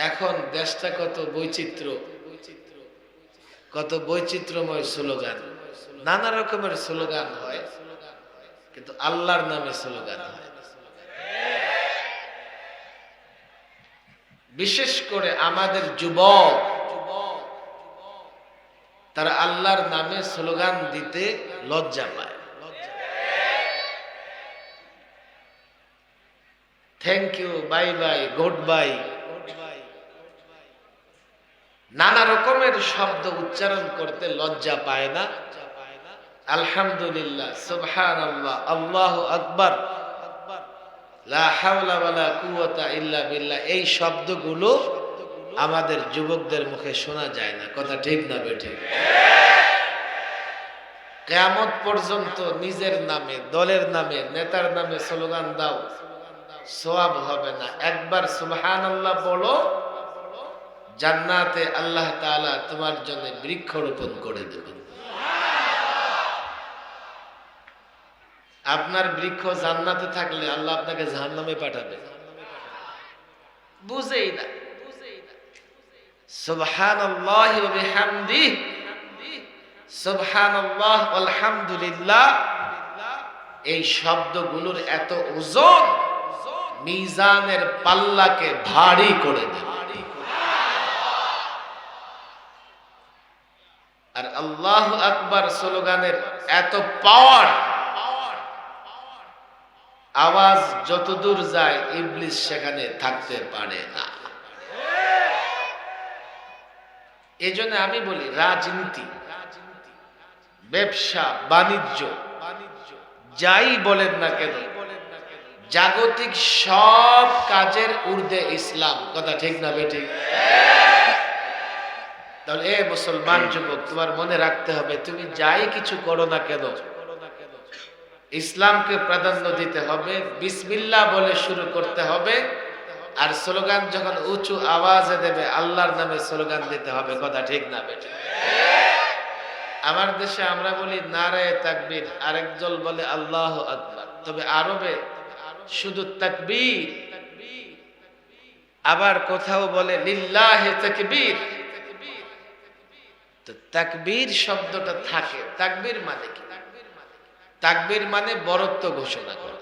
এখন দেশটা কত বৈচিত্র্য, কত বৈচিত্র্যময় স্লোগান, নানা রকমের স্লোগান হয়, কিন্তু আল্লাহর নামে স্লোগান হয়। বিশেষ করে আমাদের যুবক, তারা আল্লাহর নামে স্লোগান দিতে লজ্জা পায়। Thank you, bye bye, good bye, নানা রকমের শব্দ উচ্চারণ করতে লজ্জা পায় না। আলহামদুলিল্লাহ, সুবহানাল্লাহ, আল্লাহু আকবার, লা হাওলা ওয়ালা কুওয়াতা ইল্লা বিল্লাহ, এই শব্দগুলো আমাদের যুবকদের মুখে শোনা যায় না। কথা ঠিক না বেঠিক? কিয়ামত পর্যন্ত নিজের নামে, দলের নামে, নেতার নামে স্লোগান দাও, সওয়াব হবে না। একবার সুবহানাল্লাহ বলো, জান্নাতে আল্লাহ তাআলা তোমার জন্য বৃক্ষরোপণ করে দেবেন। আপনার বৃক্ষ জান্নাতে থাকলে আল্লাহ আপনাকে জাহান্নামে পাঠাবে, বুঝেই না। সুবহানাল্লাহি ওয়া বিহামদিহি, সুবহানাল্লাহ আলহামদুলিল্লাহ, এই শব্দগুলোর এত ওজন মিজানের পাল্লাকে ভারী করে দেবে। আর আল্লাহু আকবার স্লোগানের এত পাওয়ার, আওয়াজ যতদূর যায় ইবলিস সেখানে থাকতে পারে না। এজন্য আমি বলি, রাজনীতি, ব্যবসা বাণিজ্য, যাই বলেন না কেন, জাগতিক সব কাজের ঊর্ধ্বে ইসলাম। কথা ঠিক না বেঠিক? তাহলে এ মুসলমান যুবক, তোমার মনে রাখতে হবে, তুমি যাই কিছু করো না কেন, ইসলামকে প্রাধান্য দিতে হবে, বিসমিল্লাহ বলে শুরু করতে হবে। আর স্লোগান যখন উঁচু আওয়াজে দেবে, আল্লাহর নামে স্লোগান দিতে হবে। কথা ঠিক না বেঠিক? আমার দেশে আমরা বলি নারায়ে তাকবীর, আরেকজন বলে আল্লাহু আকবার। তবে আরবে শুধু তাকবীর, আবার কোথাও বলে লিল্লাহি তাকবীর। তো তাকবীর শব্দটা থাকে। তাকবীর মানে কি? তাকবীর মানে বরত্ব ঘোষণা করা,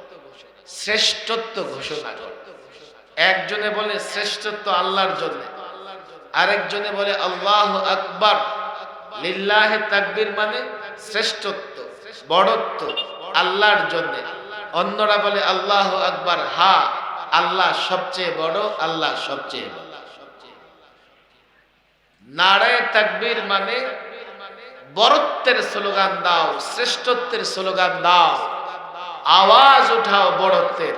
শ্রেষ্ঠত্ব ঘোষণা করা। একজনে বলে শ্রেষ্ঠত্ব আল্লাহর জন্য, আরেকজনে বলে আল্লাহু আকবার। লিল্লাহি তাকবীর মানে শ্রেষ্ঠত্ব, বড়ত্ব আল্লাহর জন্য। অন্যরা বলে আল্লাহু আকবার, হা, আল্লাহ সবচেয়ে বড়, আল্লাহ সবচেয়ে বড়। নারায়ে তাকবীর মানে বড়ত্বের স্লোগান দাও, শ্রেষ্ঠত্বের স্লোগান দাও, আওয়াজ উঠাও বড়ত্বের।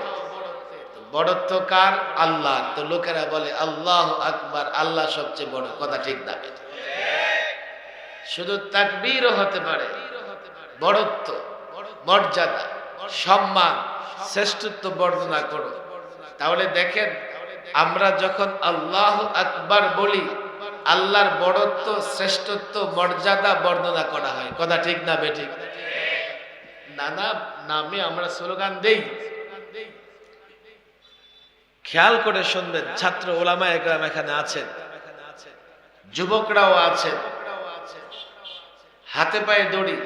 বড়ত্ব কার? আল্লাহ। তো লোকেরা বলে আল্লাহু আকবার, আল্লাহ সবচেয়ে বড়। কথা ঠিক না? শুধু তাকবীরও হতে পারে, বড়ত্ব, মর্যাদা, সম্মান, শ্রেষ্ঠত্ব বর্ণনা করো। তাহলে দেখেন, আমরা যখন আল্লাহু আকবার বলি, আল্লাহর বড়ত্ব, শ্রেষ্ঠত্ব, মর্যাদা বর্ণনা করা হয়। কথা ঠিক না বেঠিক? নানা নামে আমরা স্লোগান দেই। খেয়াল করে শুনবেন, ছাত্র ওলামা একরাম এখানে আছেন, যুবকরাও আছেন, হাতে পায়ে দড়ি,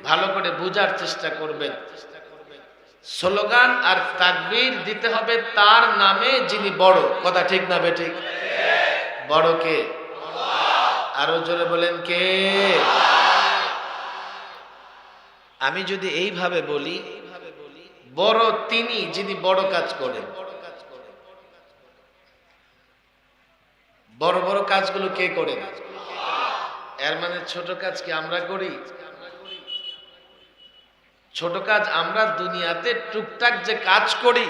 ভালো করে বুঝার চেষ্টা করবেন। স্লোগান আর তাকবীর দিতে হবে তার নামে যিনি বড়। কথা ঠিক না বেঠিক? বড় কে? আরো জোরে বলেন, কে? আমি যদি এইভাবে বলি, বড় তিনি যিনি বড় কাজ করেন। বড় বড় কাজগুলো কে করেন? এর মানে ছোট কাজ কি আমরা করি? ছোট কাজ আমরা দুনিয়াতে টুকটাক যে কাজ করি,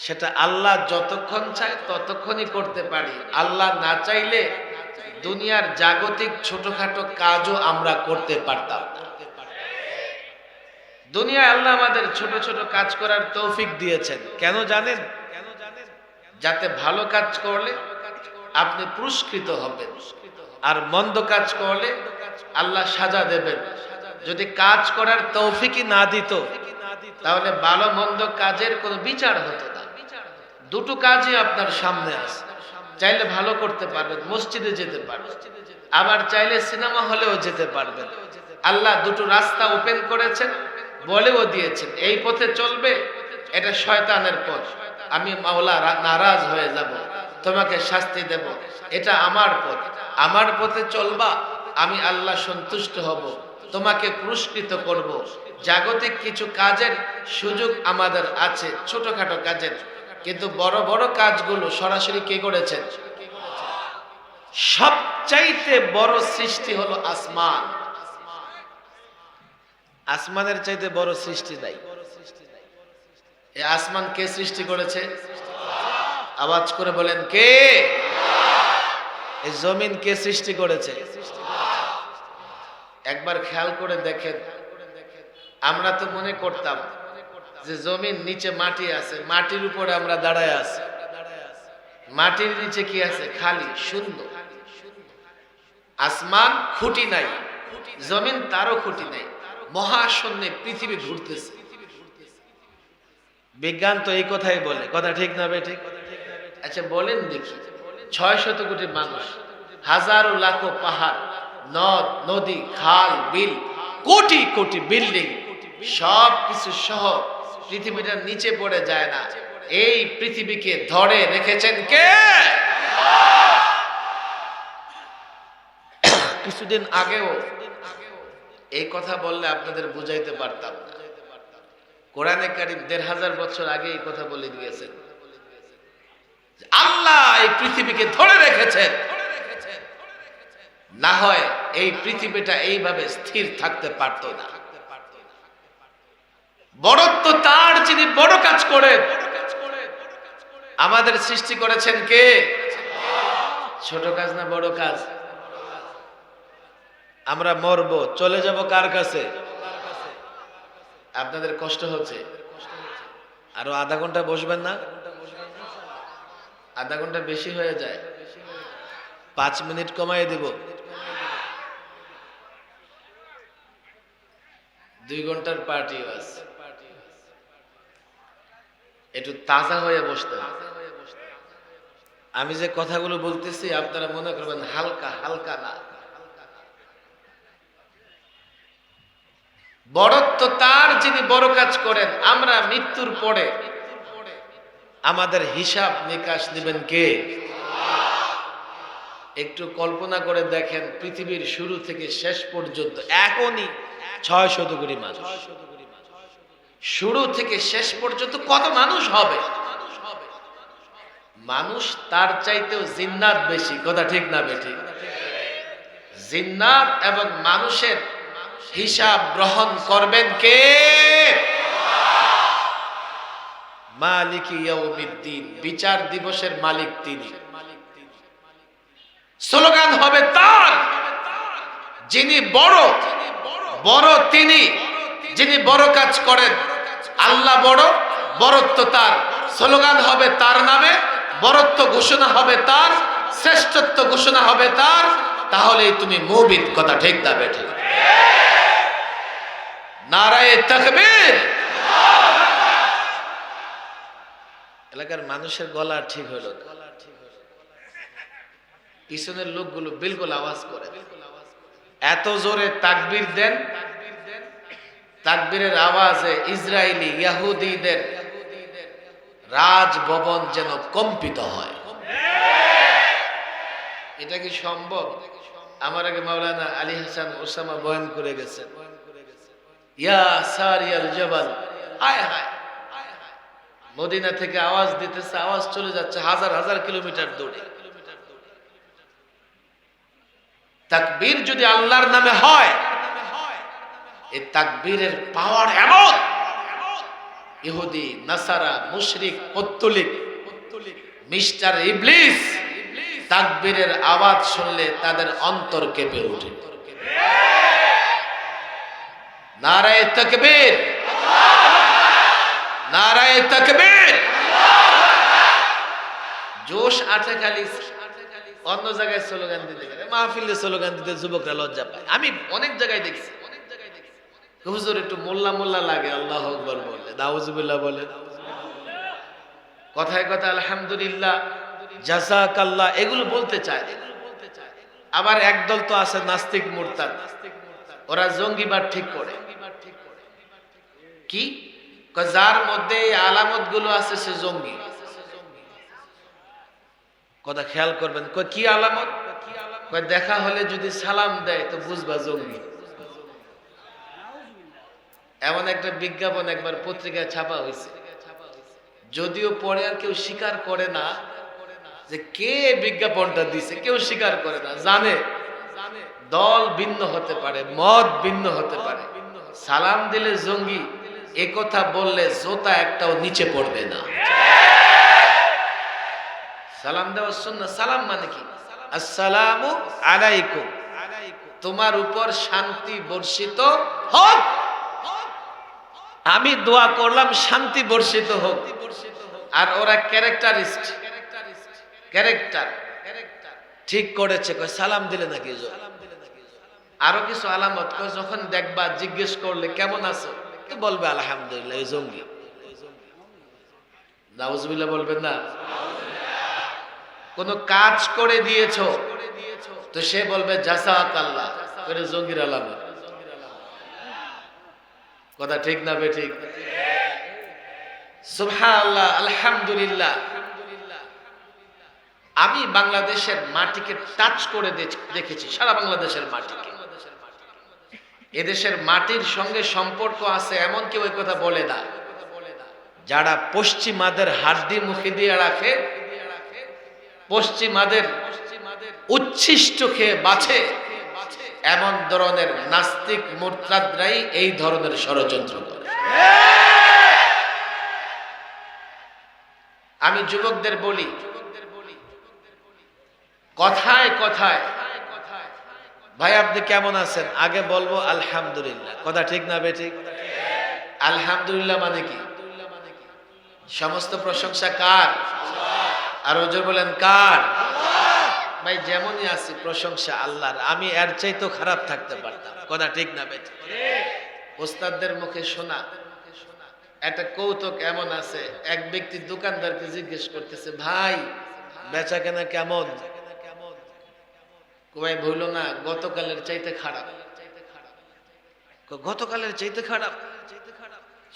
সেটা আল্লাহ যতক্ষণ চায় ততক্ষণই করতে পারি। আল্লাহ না চাইলে দুনিয়ার জাগতিক ছোটখাটো কাজও আমরা করতে পারতাম না। দুনিয়ায় আল্লাহ আমাদের ছোট ছোট কাজ করার তৌফিক দিয়েছেন। কেন জানেন? যাতে ভালো কাজ করলে আপনি পুরস্কৃত হবেন, আর মন্দ কাজ করলে আল্লাহ সাজা দেবেন। যদি কাজ করার তৌফিকই না দিত, তাহলে ভালো মন্দ কাজের কোনো বিচার হতো না। দুটো কাজই আপনার সামনে আছে, চাইলে ভালো করতে পারবেন, মসজিদে যেতে পারবেন, আবার চাইলে সিনেমা হলেও যেতে পারবেন। আল্লাহ দুটো রাস্তা ওপেন করেছেন, বলেও দিয়েছেন এই পথে চলবে, এটা শয়তানের পথ, আমি মাওলা নারাজ হয়ে যাব, তোমাকে শাস্তি দেব। এটা আমার পথ, আমার পথে চলবা, আমি আল্লাহ সন্তুষ্ট হব, তোমাকে পুরস্কৃত করব। জাগতিক কিছু কাজের সুযোগ আমাদের আছে, ছোটখাটো কাজের, কিন্তু বড় বড় কাজগুলো সরাসরি কে করেছেন? সবচাইতে বড় সৃষ্টি হলো আসমান। আসমানের চাইতে বড় সৃষ্টি নাই। এই আসমান কে সৃষ্টি করেছে? আওয়াজ করে বলেন কে? এই জমিন কে সৃষ্টি করেছে? একবার খেয়াল করে দেখেন, আমরা তো মনে করতাম যে জমিন নিচে মাটি আছে, মাটির উপরে আমরা দাঁড়ায় আছি, মাটির নিচে কি আছে? খালি শূন্য। আসমান খুঁটি নাই, জমিন তারও খুঁটি নাই, মহাশূন্যে পৃথিবী ঘুরতেছে। বিজ্ঞান তো এই কথাই বলে, কথা ঠিক না বে ঠিক? আচ্ছা বলেন দেখি, 600 কোটি মানুষ, হাজারো লাখো পাহাড়, নদ নদী, খাল বিল, কোটি কোটি বিল্ডিং, সব কিছু সহ পৃথিবীটার নিচে পড়ে যায় না। এই পৃথিবীকে ধরে রেখেছেন কে? কিছুদিন আগেও এই কথা বললে আপনাদের বুঝাইতে পারতাম না। কোরআনে কারীম 1500 বছর আগে এই কথা বলে দিয়েছেন, আল্লাহ এই পৃথিবীকে ধরে রেখেছেন, না হয় এই পৃথিবীটা এইভাবে স্থির থাকতে পারত না। বড়ত্ব তার যিনি বড় কাজ করেন। আমাদের সৃষ্টি করেছেন কে? ছোট কাজ না বড় কাজ? আমরা মরবো, চলে যাব কার কাছে? আপনাদের কষ্ট হচ্ছে? আরো আধা ঘন্টা বসবেন না? আধা ঘন্টা বেশি হয়ে যায়, 5 মিনিট কমাই দেব। 2 ঘন্টার পার্টি আছে, একটু তাজা হয়ে বসতে হবে। আমি যে কথাগুলো বলতেছি আপনারা মনে করবেন হালকা হালকা না। বড়ত্ব তার যিনি বড় কাজ করেন। আমরা মৃত্যুর পরে আমাদের হিসাব নিকাশ নেবেন কে? একটু কল্পনা করে দেখেন, পৃথিবীর শুরু থেকে শেষ পর্যন্ত এখনই 600 কোটি মানুষ, শুরু থেকে শেষ পর্যন্ত কত মানুষ হবে? মানুষ তার চাইতেও জিন্নাত বেশি, কথা ঠিক না বেঠিক? জিন্নাত এবং মানুষের হিসাব গ্রহণ করবেন কে? মালিক ইয়াউমিদ্দিন, বিচার দিবসের মালিক তিনি। স্লোগান হবে তার, যিনি বড়, বড় তিনি, যিনি বড় কাজ করেন। আল্লাহ বড়, বড়ত্ব তার। স্লোগান হবে তার নামে, বড়ত্ব ঘোষণা হবে তার, শ্রেষ্ঠত্ব ঘোষণা হবে তার। তাহলেই তুমি মুমিন, কথা ঠিক না বেঠিক? নারায়ে তাকবীর। এলাকার মানুষের গলা ঠিক হলো, পিছনের লোকগুলো বিলকুল আওয়াজ করে, এত জোরে তাকবীর দেন, তাকবীরের আওয়াজে ইসরায়েলি ইহুদিদের রাজভবন যেন কম্পিত হয়। এটা কি সম্ভব? আমার আগে মাওলানা আলী হাসান ওসামা বয়ান করে গেছেন, ইয়া সারিয়াল জাবাল, হায় হায়, মদিনা থেকে আওয়াজ দিতেছে, আওয়াজ চলে যাচ্ছে হাজার হাজার কিলোমিটার দূরে। তাকবীর যদি আল্লাহর নামে হয়, এই তাকবীরের পাওয়ার এমন, ইহুদি, নাসারা, মুশরিক, পত্তলিক, মিস্টার ইবলিস তাকবীরের আওয়াজ শুনলে তাদের অন্তর কেঁপে ওঠে। নারায়ে তাকবীর, নারায়ে তাকবীর। জোশ আছে খালি অন্য জায়গায় স্লোগান দিতে গেলে, মাহফিলে স্লোগান দিতে যুবকরা লজ্জা পায়। আমি অনেক জায়গায় দেখছি, হুজুর একটু মোল্লা মোল্লা লাগে, আল্লাহু আকবার বলে, নাউজুবিল্লাহ বলে, কথায় কথা আলহামদুলিল্লাহ, জাযাকাল্লাহ এগুলো বলতে চায়। আবার একদল তো আছে নাস্তিক মুরতাদ, ওরা জঙ্গিবাদ ঠিক করে। কি যার মধ্যে এই আলামত গুলো আছে সে জঙ্গি। কথা খেয়াল করবেন, কি আলামত? দেখা হলে যদি সালাম দেয় তো বুঝবা জঙ্গি। এমন একটা বিজ্ঞাপন একবার পত্রিকায় ছাপা হয়েছে, যদিও পরে আর কেউ স্বীকার করে না যে কে বিজ্ঞাপনটা দিছে, কেউ স্বীকার করে না। জানে দল ভিন্ন হতে পারে, মত ভিন্ন হতে পারে, সালাম দিলে জঙ্গি এ কথা বললে জোতা একটাও নিচে পড়বে না। সালাম দেওয়ার সুন্নাহ। সালাম মানে কি? আসসালামু আলাইকুম, তোমার উপর শান্তি বর্ষিত হোক। আমি দোয়া করলাম শান্তি বর্ষিত হোক। আর ওরা ক্যারেক্টারিস্ট, ক্যারেক্টার ঠিক করেছে, সালাম দিলে নাকি আরো কিছু আলামত যখন দেখবা, জিজ্ঞেস করলে কেমন আছো, তো বলবে আলহামদুলিল্লাহ। এই জঙ্গি। নাউজুবিল্লাহ বলবেন না। কোন কাজ করে দিয়েছো তো সে বলবে জাযাকাল্লাহ, করে জঙ্গির আলামত। কথা ঠিক না বেঠিক? সুবহানাল্লাহ, আলহামদুলিল্লাহ। আমি বাংলাদেশের মাটিকে টাচ করে দেখেছি, সারা বাংলাদেশের মাটিকে। এদেশের মাটির সঙ্গে সম্পর্ক আছে এমন কেউ এই কথা বলে না। যারা পশ্চিমাদের হাড্ডি মুখে দিয়ে রাখে, পশ্চিমাদের উচ্ছিষ্ট খেয়ে বাঁচে, এমন ধরনের নাস্তিক মুরতাদরাই এই ধরনের ষড়যন্ত্র করে। আমি যুবকদের বলি, কথায় কথায় ভাই আপনি কেমন আছেন, আগে বলবো আলহামদুলিল্লাহ। কথা ঠিক না বেঠিক? আলহামদুলিল্লাহ মানে কি? সমস্ত প্রশংসা কার? আর ওজোর বলেন কার? ভাই যেমনই আছি প্রশংসা আল্লাহর। আমি এর চাইতেও খারাপ থাকতে পারতাম। কথা ঠিক না বেঠিক? ওস্তাদদের মুখে শোনা একটা কৌতুক এমন আছে, এক ব্যক্তি দোকানদারকে জিজ্ঞেস করতেছে, ভাই বেচা কেনা কেমন? ভাই বলল না, গতকালের চাইতে খারাপ। গতকালের চাইতে খারাপ?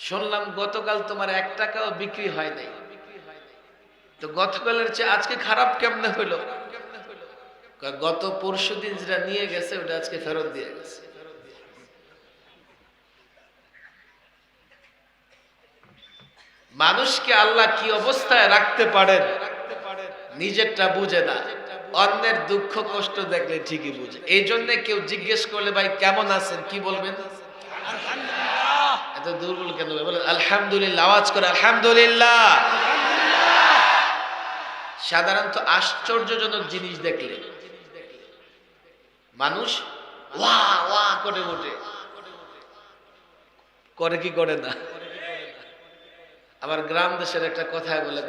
শুনলাম গতকাল তোমার 1 টাকাও বিক্রি হয় নাই, তো গতকালের চেয়ে আজকে খারাপ কেমনে হইলো? গত পরশুদিন যেটা নিয়ে গেছে ওটা আজকে ফেরত দিয়ে গেছে। মানুষকে আল্লাহ কি অবস্থায় রাখতে পারেন নিজেরটা বুঝে না, অন্যের দুঃখ কষ্ট দেখলে ঠিকই বুঝে। এই জন্য কেউ জিজ্ঞেস করলে ভাই কেমন আছেন, কি বলবেন? এত দুর্বল কেন? বলেন আলহামদুলিল্লাহ। আওয়াজ করে আলহামদুলিল্লাহ। সাধারণত আশ্চর্যজনক জিনিস দেখলে মানুষ ওয়া ওয়া করে ওঠে, করে কি করে না? আবার গ্রাম দেশের একটা কথা বলে,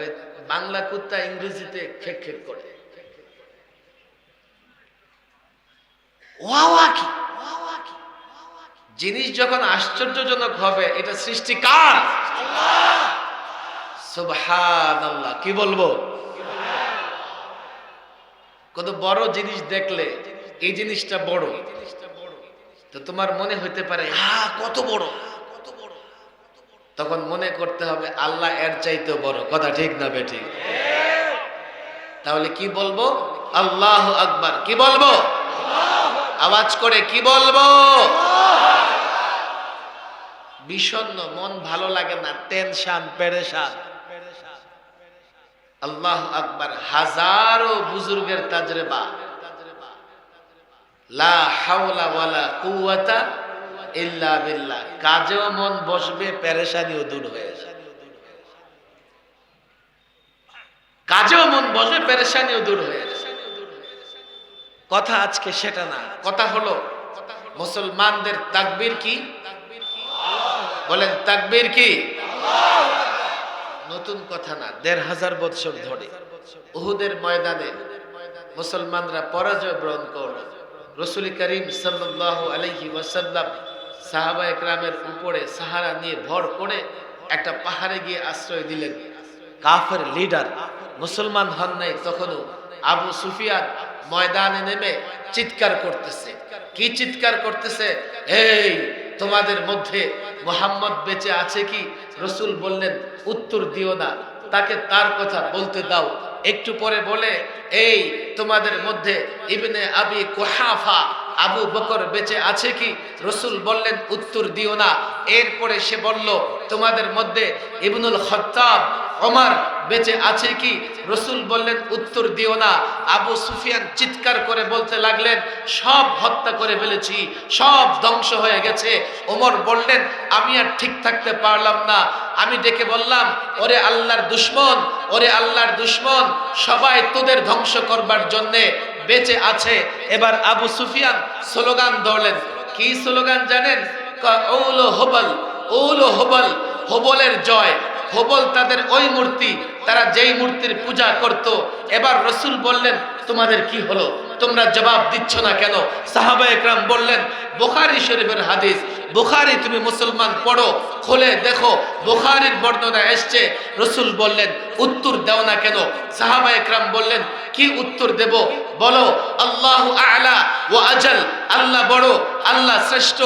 বাংলা কুত্তা ইংরেজিতে খেক খেক করে। ওয়া ওয়া কি? জিনিস যখন আশ্চর্যজনক হবে, এটা সৃষ্টি কার? আল্লাহ। সুবহানাল্লাহ। কি বলবো? কত বড় জিনিস দেখলে এই জিনিসটা বড়, তো তোমার মনে হইতে পারে হ্যাঁ কত বড়, তখন মনে করতে হবে আল্লাহ এর চাইতেও বড়। কথা ঠিক না বেঠিক? তাহলে কি বলবো? আল্লাহু আকবার। কি বলবো? আওয়াজ করে কি বলবো? বিষণ্ণ মন, ভালো লাগে না, টেনশন, পেরেশান। আল্লাহু আকবার। হাজারো বুজুর্গের তাজরিবা, লা হাওলা ওয়ালা কুওয়াতা ইল্লা বিল্লাহ। কাজেও মন বসবে, পেরেশানিও দূর হয়ে যাবে। কাজেও মন বসবে, পেরেশানিও দূর হয়ে যাবে। কথা আজকে সেটা না। কথা হলো মুসলমানদের তাকবীর কি? বলেন তাকবীর কি? নতুন কথা না। ১৫০০ বছর ধরে উহুদের ময়দানে মুসলমানরা পরাজয় বরণ করল। রাসূল করিম সাল্লাল্লাহু আলাইহি ওয়াসাল্লাম সাহাবায়ে কেরামের উপরে সাহারা নিয়ে ভর করে একটা পাহাড়ে গিয়ে আশ্রয় দিলেন। কাফের লিডার মুসলমান হন নাই তখনও আবু সুফিয়ান ময়দানে নেমে চিৎকার করতেছে। কি চিৎকার করতেছে? এই তোমাদের মধ্যে মুহাম্মদ বেঁচে আছে কি? রাসূল বললেন উত্তর দিও না, তাকে তার কথা বলতে দাও। একটু পরে বলে, এই তোমাদের মধ্যে ইবনে আবি কুহাফা আবু বকর বেঁচে আছে কি? রাসূল বললেন উত্তর দিও না। এরপরে সে বলল, তোমাদের মধ্যে ইবনুল খাত্তাব ওমর বেঁচে আছে কি? রাসূল বললেন উত্তর দিও না। আবু সুফিয়ান চিৎকার করে বলতে লাগলেন, সব হত্যা করে ফেলেছি, সব ধ্বংস হয়ে গেছে। ওমর বললেন, আমি আর ঠিক থাকতে পারলাম না, আমি ডেকে বললাম, ওরে আল্লাহর দুশমন, ওরে আল্লাহর দুশমন, সবাই তোদের ধ্বংস করবার জন্যে বেঁচে আছে। এবার আবু সুফিয়ান স্লোগান ধরলেন। কি স্লোগান জানেন? ওলো হবল, ওলো হবল, হবলের জয়। হবল তাদের ওই মূর্তি, তারা যেই মূর্তির পূজা করত। এবার রাসূল বললেন, তোমাদের কি হলো? তোমরা জবাব দিচ্ছ না কেন? সাহাবায়ে কেরাম বললেন, বুখারী শরীফের হাদিস, বুখারী তুমি মুসলমান পড়ো, খুলে দেখো, বুখারীর বর্ণনা এসছে। রাসূল বললেন, উত্তর দাও না কেন? সাহাবায়ে কেরাম বললেন, কি উত্তর দেব? বলো, আল্লাহু আ'লা ওয়া আজাল, আল্লাহ বড়, আল্লাহ শ্রেষ্ঠ।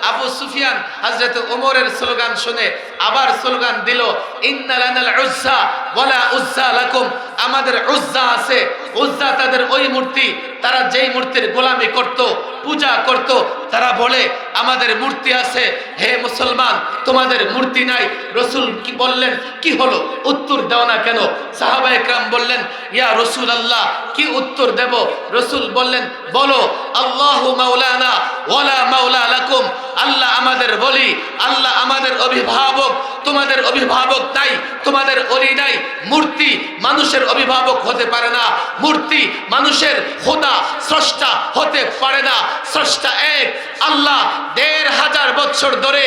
আবু সুফিয়ান হযরত ওমরের স্লোগান শুনে আবার স্লোগান দিল, ইন্না লানাল উজ্জা ওয়ালা উজ্জা লাকুম, আমাদের উজ্জা আছে, উজ্জা তাদের ওই মূর্তি, তারা যেই মূর্তির গোলামি করত, পূজা করত। তারা বলে আমাদের মূর্তি আছে। হে মুসলমান, তোমাদের মূর্তি নাই। রাসূল কি বললেন, কি হলো? উত্তর দাও না কেন? সাহাবায়ে কেরাম বললেন, ইয়া রাসূলুল্লাহ, কি উত্তর দেব? রাসূল বললেন, বলো, আল্লাহু মাওলানা ওয়ালা মাওলা লাকুম, আল্লাহ আমাদের বলি, আল্লাহ আমাদের অভিভাবক, তোমাদের অভিভাবক নাই, তোমাদের ওলি নাই। মূর্তি মানুষের অভিভাবক হতে পারে না, মূর্তি মানুষের খোদা স্রষ্টা হতে পারে না। স্রষ্টা এক আল্লাহ। ১৫০০ বছর ধরে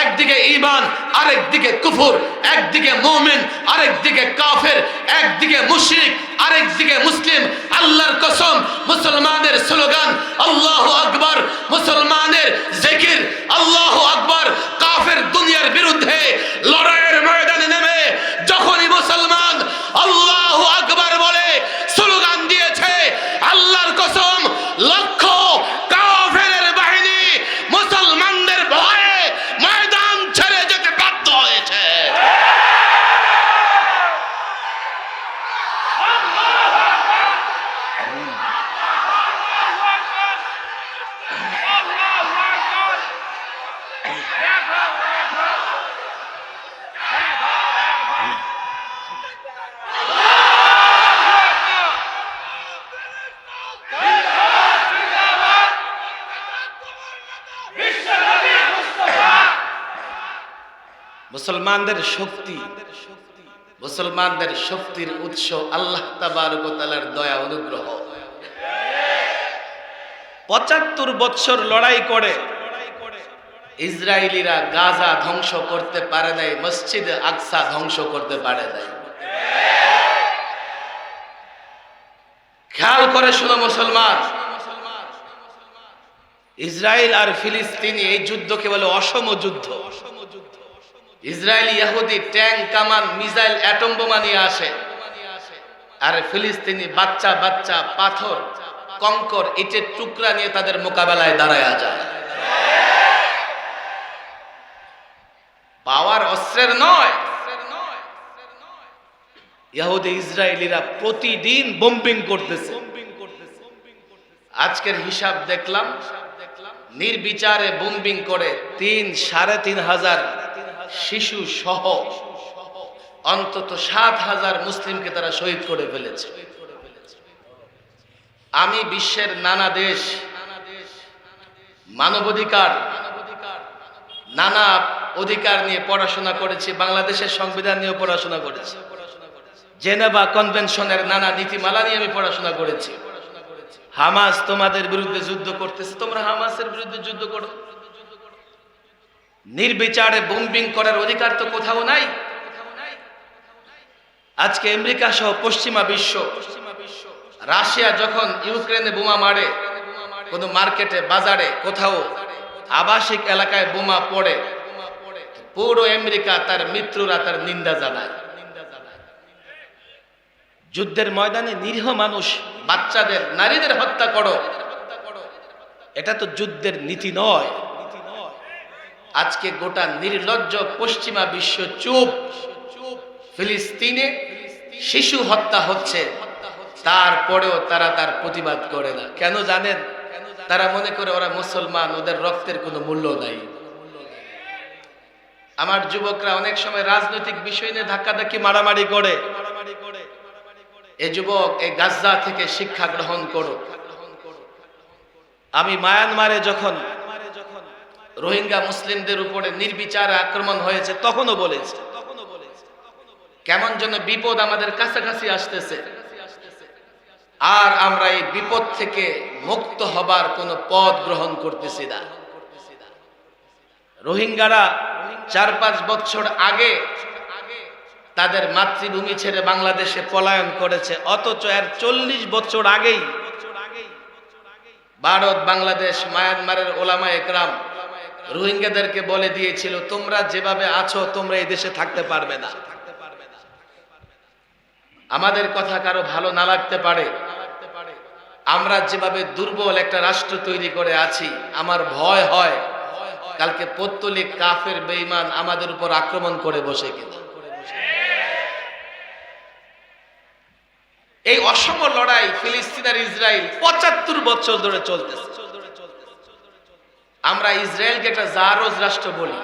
একদিকে ঈমান, আরেকদিকে কুফর, একদিকে মুমিন, আরেকদিকে কাফের, একদিকে মুশরিক, আরেকদিকে মুসলিম। আল্লাহর কসম, মুসলমানের স্লোগান আল্লাহু আকবার, মুসলমানের জিকির আল্লাহু আকবার। কাফের দুনিয়ার বিরুদ্ধে লড়াইয়ের ময়দানে নেমে যখনই মুসলমান আল্লাহু আকবার বলে স্লোগান দিয়েছে, আল্লাহর কসম, লক্ষ কাফেরের বাহিনী মুসলমানদের ভয়ে ময়দান ছেড়ে যেতে বাধ্য হয়েছে। মুসলমানদের শক্তি, মুসলমানদের শক্তির উৎস আল্লাহ তাবারক ওয়া তাআলার দয়া অনুগ্রহ। ৭৫ বছর লড়াই করে ইসরায়েলিরা গাজা ধ্বংস করতে পারে নাই, মসজিদ আকসা ধ্বংস করতে পারে নাই। খেয়াল করে শুনো মুসলমান, ইসরায়েল আর ফিলিস্তিনি এই যুদ্ধকে বলে অসম যুদ্ধ। ইসরায়েলি ইহুদি ট্যাঙ্ক, কামান, মিসাইল, অ্যাটম বোমা নিয়ে আসে, আর ফিলিস্তিনি বাচ্চা বাচ্চা পাথর, কঙ্কর, ইটের টুকরা নিয়ে তাদের মোকাবেলায় দাঁড়ায়া যায়। পাওয়ার অস্ত্রের নয়। ইহুদি ইসরায়েলিরা প্রতিদিন বোম্বিং করতেছে। আজকের হিসাব দেখলাম, নির্বিচারে বোম্বিং করে ৩,৫০০ শিশু সহ অন্তত ৭,০০০ মুসলিমকে তারা শহীদ করে ফেলেছে। আমি বিশ্বের নানা দেশ, মানবাধিকার, নানা অধিকার নিয়ে পড়াশোনা করেছি, বাংলাদেশের সংবিধান নিয়ে পড়াশোনা করেছি, জেনেভা কনভেনশনের নানা নীতিমালা নিয়ে আমি পড়াশোনা করেছি। হামাস তোমাদের বিরুদ্ধে যুদ্ধ করতেছে, তোমরা হামাসের বিরুদ্ধে যুদ্ধ করো। নির্বিচারে বোম্বিং করার অধিকার তো কোথাও নাই। আজকে আমেরিকা সহ পশ্চিমা বিশ্ব, রাশিয়া যখন ইউক্রেনে বোমা মারে, কোন মার্কেটে, বাজারে, কোথাও আবাসিক এলাকায় বোমা পড়ে, পুরো আমেরিকা তার মিত্ররা তার নিন্দা জানায়। যুদ্ধের ময়দানে নিরীহ মানুষ, বাচ্চাদের, নারীদের হত্যা করো, এটা তো যুদ্ধের নীতি নয়। আজকে গোটা নির্লজ্জ পশ্চিমা বিশ্ব চুপ। ফিলিস্তিনে শিশু হত্যা হচ্ছে, তারপরেও তারা তার প্রতিবাদ করে না। কেন জানেন? তারা মনে করে ওরা মুসলমান, ওদের রক্তের কোনো মূল্য নাই। আমার যুবকরা অনেক সময় রাজনৈতিক বিষয় নিয়ে ধাক্কাধাক্কি, মারামারি করে। এই যুবক, এই গাজ্জা থেকে শিক্ষা গ্রহণ করো। আমি মায়ানমারে যখন রোহিঙ্গা মুসলিমদের উপরে নির্বিচারে আক্রমণ হয়েছে, তখনও বলেছি, কেমন যেন বিপদ আমাদের কাছাকাছি আসতেছে, আর আমরা এই বিপদ থেকে মুক্ত হবার কোনো পথ গ্রহণ করতেছি না। রোহিঙ্গারা 4-5 বছর আগে তাদের মাতৃভূমি ছেড়ে বাংলাদেশে পলায়ন করেছে, অথচ এর 40 বছর আগেই ভারত, বাংলাদেশ, মায়ানমারের ওলামা একরাম রোহিঙ্গাদেরকে বলে দিয়েছিল, তোমরা যেভাবে আছো তোমরা এই দেশে থাকতে পারবে না। আমাদের কথা কারো ভালো না লাগতে পারে, আমরা যেভাবে দুর্বল একটা রাষ্ট্র তৈরি করে আছি, আমার ভয় হয় কালকে পত্তলিক কাফের বেঈমান আমাদের উপর আক্রমণ করে বসে কিনা। এই অসম লড়াই ফিলিস্তিন আর ইসরায়েল 75 বছর ধরে চলতেছে। আমরা ইসরায়েলকে একটা জারজ রাষ্ট্র বলি,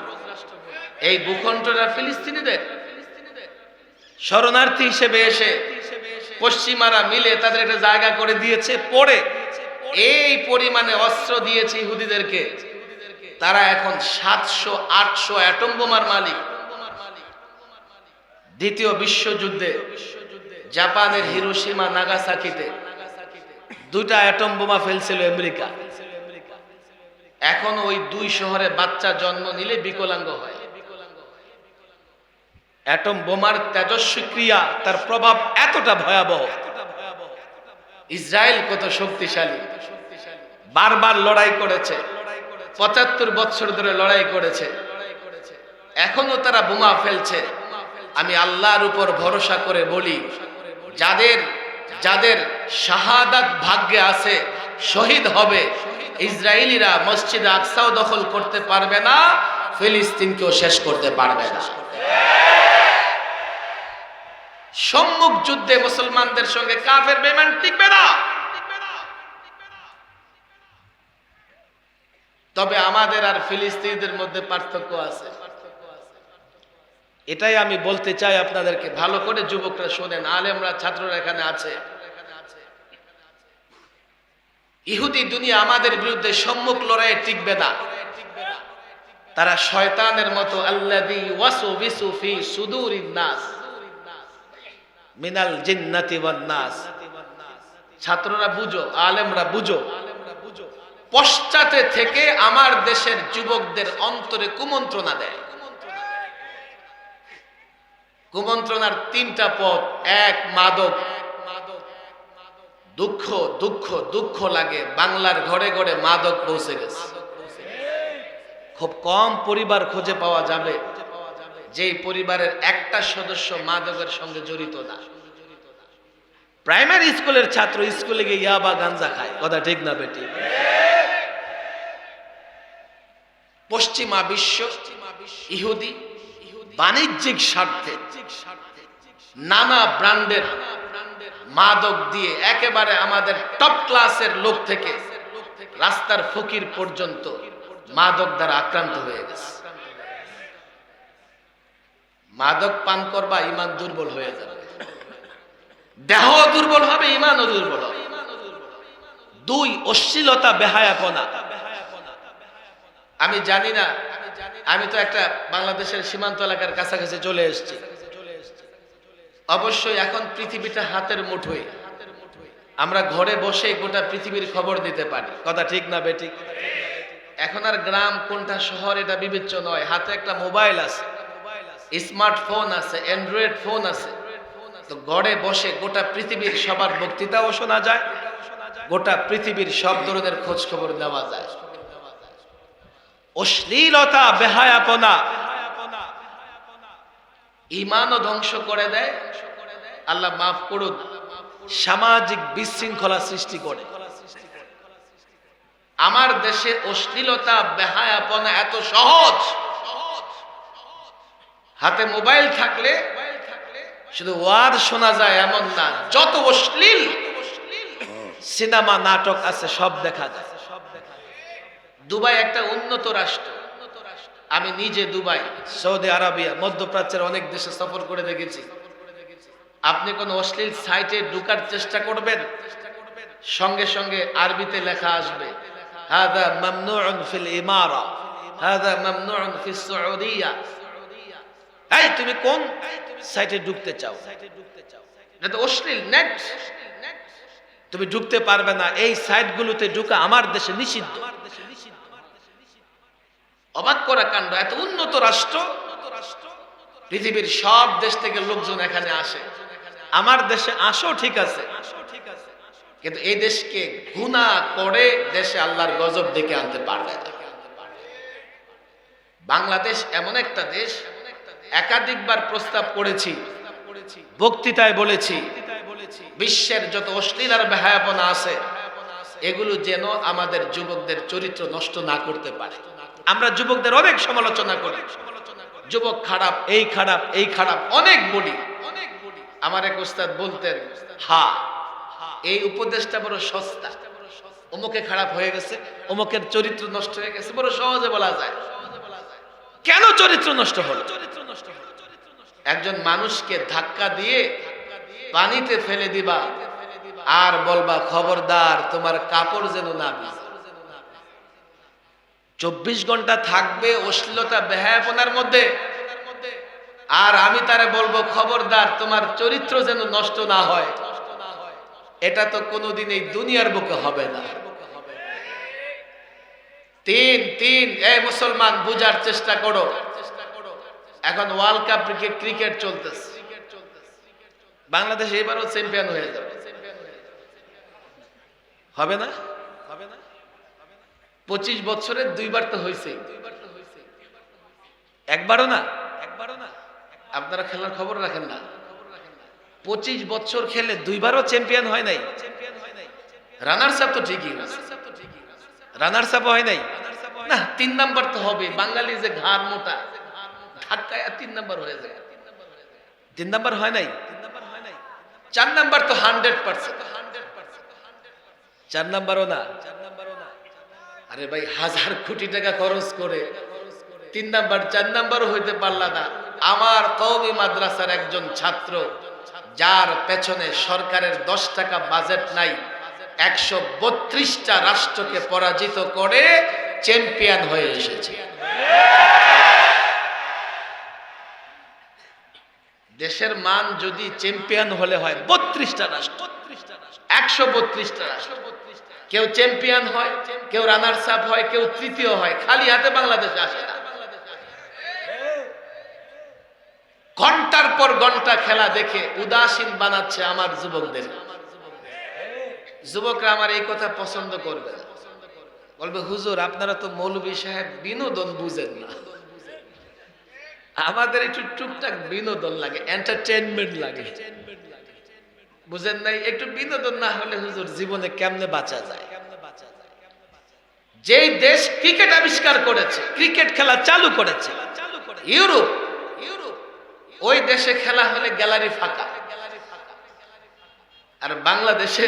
এই ভূখণ্ডটা ফিলিস্তিনিদের। শরণার্থী হিসেবে এসে পশ্চিমারা মিলে তাদের একটা জায়গা করে দিয়েছে, পরে এই পরিমাণে অস্ত্র দিয়েছে ইহুদিদেরকে, তারা এখন 700-800 অ্যাটম বোমার মালিক। দ্বিতীয় বিশ্বযুদ্ধে জাপানের হিরোশিমা নাগাসাকিতে 2টা অ্যাটম বোমা ফেলছিল আমেরিকা। এখন ওই 2 শহরে বাচ্চা জন্ম নিলে বিকলাঙ্গ হয়। অ্যাটম বোমার তেজস্বী ক্রিয়া, তার প্রভাব এতটা ভয়াবহ। ইসরায়েল কত শক্তিশালী, বারবার লড়াই করেছে, 75 বছর ধরে লড়াই করেছে, এখনো তারা বোমা ফেলছে। আমি আল্লাহর উপর ভরসা করে বলি, যাদের যাদের শাহাদাত ভাগ্যে আছে, শহীদ হবে। ইসরায়েলিরা মসজিদ আকসাও দখল করতে পারবে না, ফিলিস্তিনকেও শেষ করতে পারবে না। সম্মুখ যুদ্ধে মুসলমানদের সঙ্গে কাফের বেঈমান টিকবে না। তবে আমাদের আর ফিলিস্তিনিদের মধ্যে পার্থক্য আছে। এটাই আমি বলতে চাই আপনাদেরকে। ভালো করে যুবকরা শোনেন, আলেমরা, ছাত্ররা এখানে আছে। ইহুদি দুনিয়া আমাদের বিরুদ্ধে সম্মুখ লড়াইয়ে টিকবে না। তারা শয়তানের মতো আল্লাযী ওয়াসওয়িসু ফি সুদুরিন নাস মিনাল জিন্নাতি ওয়ান নাস। ছাত্ররা বুঝো, আলেমরা বুঝো, পশ্চাতে থেকে আমার দেশের যুবকদের অন্তরে কুমন্ত্রণা দেয়। কুমন্ত্রণার 3টা পথ। 1, মাদক। দুঃখ দুঃখ দুঃখ লাগে, বাংলার ঘরে ঘরে মাদক পৌঁছে গেছে। খুব কম পরিবার খুঁজে পাওয়া যাবে যেই পরিবারের একটা সদস্য মাদকের সঙ্গে জড়িত না। প্রাইমারি স্কুলের ছাত্র স্কুলে গিয়ে ইয়াবা গাঞ্জা খায়, কথা ঠিক না বেটি? পশ্চিমা বিশ্ব ইহুদি বাণিজ্যিক স্বার্থে নানা ব্র্যান্ডের মাদক দিয়ে একেবারে আমাদের টপ ক্লাসের লোক থেকে রাস্তার ফকির পর্যন্ত মাদক দ্বারা আক্রান্ত হয়ে গেছে। মাদক পান করবা, ঈমান দুর্বল হয়ে যাবে, দেহ দুর্বল হবে, ঈমানও দুর্বল হবে। 2, অশ্লীলতা, বেহায়াপনা। আমি জানি না, আমি তো একটা বাংলাদেশের সীমান্ত এলাকার কাছাকাছি চলে এসেছি। অবশ্যই এখন পৃথিবীটা হাতের মুঠোয়, আমরা ঘরে বসে গোটা পৃথিবীর খবর নিতে পারি, কথা ঠিক না বেটি? এখন আর গ্রাম কোনটা শহর এটা বিবেচ্য নয়। হাতে একটা মোবাইল আছে, স্মার্টফোন আছে, অ্যান্ড্রয়েড ফোন আছে, তো ঘরে বসে গোটা পৃথিবীর সবার বক্তৃতাও শোনা যায়, গোটা পৃথিবীর সব ধরনের খোঁজ খবর নেওয়া যায়। অশ্লীলতা, বেহায়াপনা ঈমানও ধ্বংস করে দেয়। আল্লাহ মাফ করুন, সামাজিক বিশৃঙ্খলা সৃষ্টি করে। আমার দেশে অশ্লীলতা বেহায়াপনা এত সহজ, হাতে মোবাইল থাকলে শুধু ওয়াজ শোনা যায় এমন না, যত অশ্লীল সিনেমা নাটক আছে সব দেখা যায়। দুবাই একটা উন্নত রাষ্ট্র, আমি নিজে দুবাই, সৌদি আরবিয়া, মধ্যপ্রাচ্যের অনেক দেশে সফর করে দেখেছি। আপনি কোন অশ্লীল সাইটে ঢোকার চেষ্টা করবেন, সঙ্গে সঙ্গে আরবিতে লেখা আসবে হাদা মামনুউন ফিল ইমারা, হাদা মামনুউন ফিস সউদিয়া। এই তুমি কোন সাইটে ঢুকতে চাও? এটা তো অশ্লীল নেট, তুমি ঢুকতে পারবে না, এই সাইটগুলোতে ঢুকা আমার দেশে নিষিদ্ধ। অবাক করা কাণ্ড, এত উন্নত রাষ্ট্র, পৃথিবীর সব দেশ থেকে লোকজন এখানে আসে। আমার দেশে আসো ঠিক আছে, কিন্তু এই দেশকে গুনাহ করে দেশে আল্লাহর গজব ডেকে আনতে পারবে না। বাংলাদেশ এমন একটা দেশ, একাধিকবার প্রস্তাব করেছি, বক্তৃতায় বলেছি, বিশ্বের যত অশ্লীল আর বেহায়াপনা আছে এগুলো যেন আমাদের যুবকদের চরিত্র নষ্ট না করতে পারে। আমরা যুবকদের অনেক সমালোচনা করি, যুবক খারাপ, এই খারাপ, এই খারাপ, অনেক বলি। আমার এক ওস্তাদ বলতেন, হ্যাঁ এই উপদেশটা বড় সস্তা, অমুকে খারাপ হয়ে গেছে, অমুকের চরিত্র নষ্ট হয়ে গেছে, বড় সহজে বলা যায়। কেন চরিত্র নষ্ট হলো? একজন মানুষকে ধাক্কা দিয়ে পানিতে ফেলে দিবা আর বলবা খবরদার তোমার কাপড় যেন না ভিজে। 24 ঘন্টা থাকবে অশ্লীলতা বেহায়াপনার মধ্যে, আর আমি তারে বলবো খবরদার তোমার চরিত্র যেন নষ্ট না হয়। এটা তো কোনোদিন এই দুনিয়ার বুকে হবে না। তিন এই মুসলমান বুঝার চেষ্টা করো। এখন ওয়ার্ল্ড কাপ ক্রিকেট চলতেছে, বাংলাদেশ এবারও চ্যাম্পিয়ন হয়ে যাবে, হবে না? 25 বছরে 2 বার তো হয়েছে, একবারও না। আপনারা খেলার খবর রাখেন না। 25 বছর খেলে 2 বারও চ্যাম্পিয়ন হয় নাই। রানার্স আপ তো ঠিকই, রানার্স আপ হয় নাই না 3 নাম্বার তো হবে। বাঙালি যে ঘাড় মোটা, ধাক্কায় 3 নাম্বার হয়ে যায়। 3 নাম্বার হয় নাই, 4 নাম্বার তো 100%। 4 নাম্বারও না। আরে ভাই 1000 কোটি টাকা খরচ করে 3 নাম্বার 4 নাম্বারও হইতে পারলা না। আমার কওমি মাদ্রাসার একজন ছাত্র, যার পেছনে সরকারের 10 টাকা বাজেট নাই, 132টা রাষ্ট্রকে পরাজিত করে চ্যাম্পিয়ন হয়ে এসেছে। দেশের মান যদি চ্যাম্পিয়ন হলে হয় 32টা রাষ্ট্র, 132টা রাষ্ট্র, কেউ চ্যাম্পিয়ন হয়, কেউ রানার্স আপ হয়, কেউ তৃতীয় হয়, খালি হাতে বাংলাদেশে আসে না। ঘন্টার পর ঘন্টা খেলা দেখে উদাসীন বানাচ্ছে আমার যুবকদের। যুবকরা আমার এই কথা পছন্দ করবে না, বলবে হুজুর আপনারা তো মৌলভী সাহেব বিনোদন বুঝেন না। আমাদের একটু টুকটাক বিনোদন লাগে, এন্টারটেইনমেন্ট লাগে, বুঝেন নাই? একটু বিনোদন না হলে হুজুর জীবনে কেমনে বাঁচা যায়? যেই দেশ ক্রিকেট আবিষ্কার করেছে, ক্রিকেট খেলা চালু করেছে, ইউরোপ, ওই দেশে খেলা হলে গ্যালারি ফাঁকা। আর বাংলাদেশে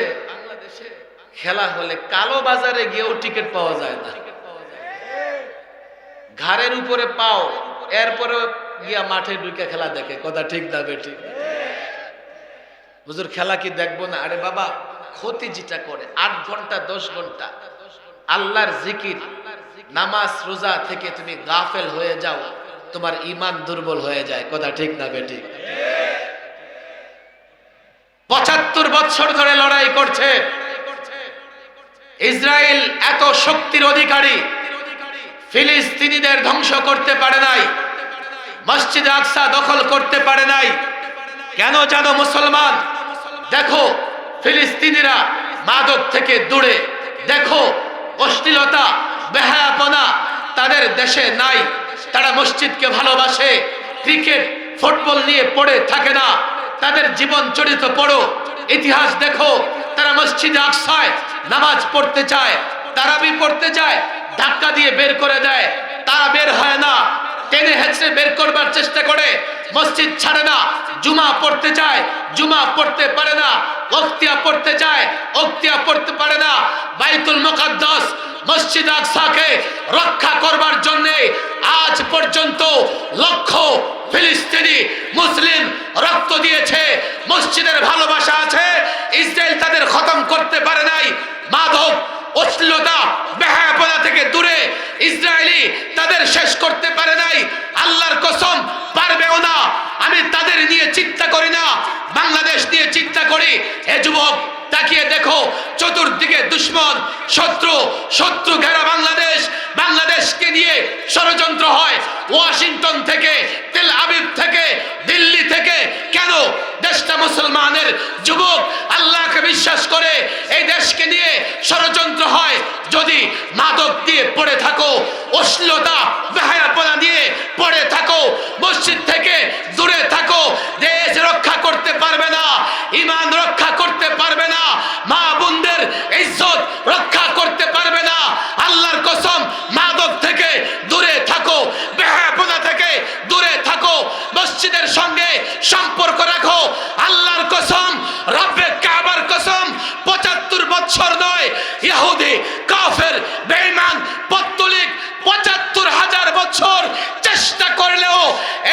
খেলা হলে কালো বাজারে গিয়েও টিকিট পাওয়া যায় না, ঘাড়ের উপরে পাও, এরপরে গিয়া মাঠে ঢুকে খেলা দেখে। কথা ঠিক না বেঠিক? হুজুর খেলা কি দেখবো না? আরে বাবা, ক্ষতি যেটা করে 8 ঘন্টা 10 ঘন্টা আল্লাহর জিকির, নামাজ রোজা থেকে তুমি গাফেল হয়ে যাও, তোমার ঈমান দুর্বল হয়ে যায়। কথা ঠিক না বেঠিক? 75 বছর ধরে লড়াই করছে ইসরায়েল, এত শক্তির অধিকারী, ফিলিস্তিনিদের ধ্বংস করতে পারে নাই, মসজিদে আকসা দখল করতে পারে নাই। কেন জানো মুসলমান? দেখো ফিলিস্তিনিরা মাদক থেকে দূরে, দেখো অশ্লীলতা বেহায়াপনা তাদের দেশে নাই, তারা মসজিদকে ভালোবাসে, ক্রিকেট ফুটবল নিয়ে পড়ে থাকে না, তাদের জীবন চরিত্র পড়ো, ইতিহাস দেখো, তারা মসজিদে আকসায় নামাজ পড়তে চায়, তারাবি পড়তে চায়, ধাক্কা দিয়ে বের করে দেয়, তারা বের হয় না, টেনে হেঁচড়ে বের করবার চেষ্টা করে, মসজিদ ছাড়ে না। জুমা পড়তে চায়, জুমা পড়তে পারে না, ওক্তিয়া পড়তে চায়, ওক্তিয়া পড়তে পারে না। বাইতুল মুকাদ্দাস মসজিদ আকসাকে রক্ষা করবার জন্য আজ পর্যন্ত লক্ষ ফিলিস্তিনি মুসলিম রক্ত দিয়েছে। মসজিদের ভালোবাসা আছে, ইসরায়েল তাদের খতম করতে পারে নাই। মাদক, অশ্লীলতা, বেহায়াপনা থেকে দূরে ইসরায়েলি তাদের শেষ করতে পারে নাই। আল্লাহর কসম পারবেও না। আমি তাদের নিয়ে চিন্তা করি না, বাংলাদেশ নিয়ে চিন্তা করি। হে যুবক, তাকিয়ে দেখো, চতুর্দিকে দুশ্মন, শত্রু, শত্রু ঘেরা বাংলাদেশ। বাংলাদেশকে নিয়ে ষড়যন্ত্র হয় ওয়াশিংটন থেকে, তেল আবিব থেকে, দিল্লি থেকে। কেন? দেশটা মুসলমানের। যুবক, আল্লাহকে বিশ্বাস করে এই দেশকে নিয়ে ষড়যন্ত্র হয়। যদি মাদক দিয়ে পড়ে থাকো, অশ্লীলতা, বেহায়াপনা দিয়ে পড়ে থাকো, মসজিদ থেকে দূরে থাকো, দেশ রক্ষা করতে পারবে না, ঈমান রক্ষা করতে পারবে না, মা বোনদের ইজ্জত রক্ষা করতে পারবে না। আল্লাহর কসম, মাদক থেকে দূরে থাকো, বেহায়াপনা থেকে দূরে থাকো, মসজিদের সঙ্গে সম্পর্ক রাখো। আল্লাহর কসম, রব্বে কাবার কসম, ৭৫ বছর নয়, ইহুদি, কাফের, বেঈমান, পত্তলিক ৭৫,০০০ বছর চেষ্টা করলেও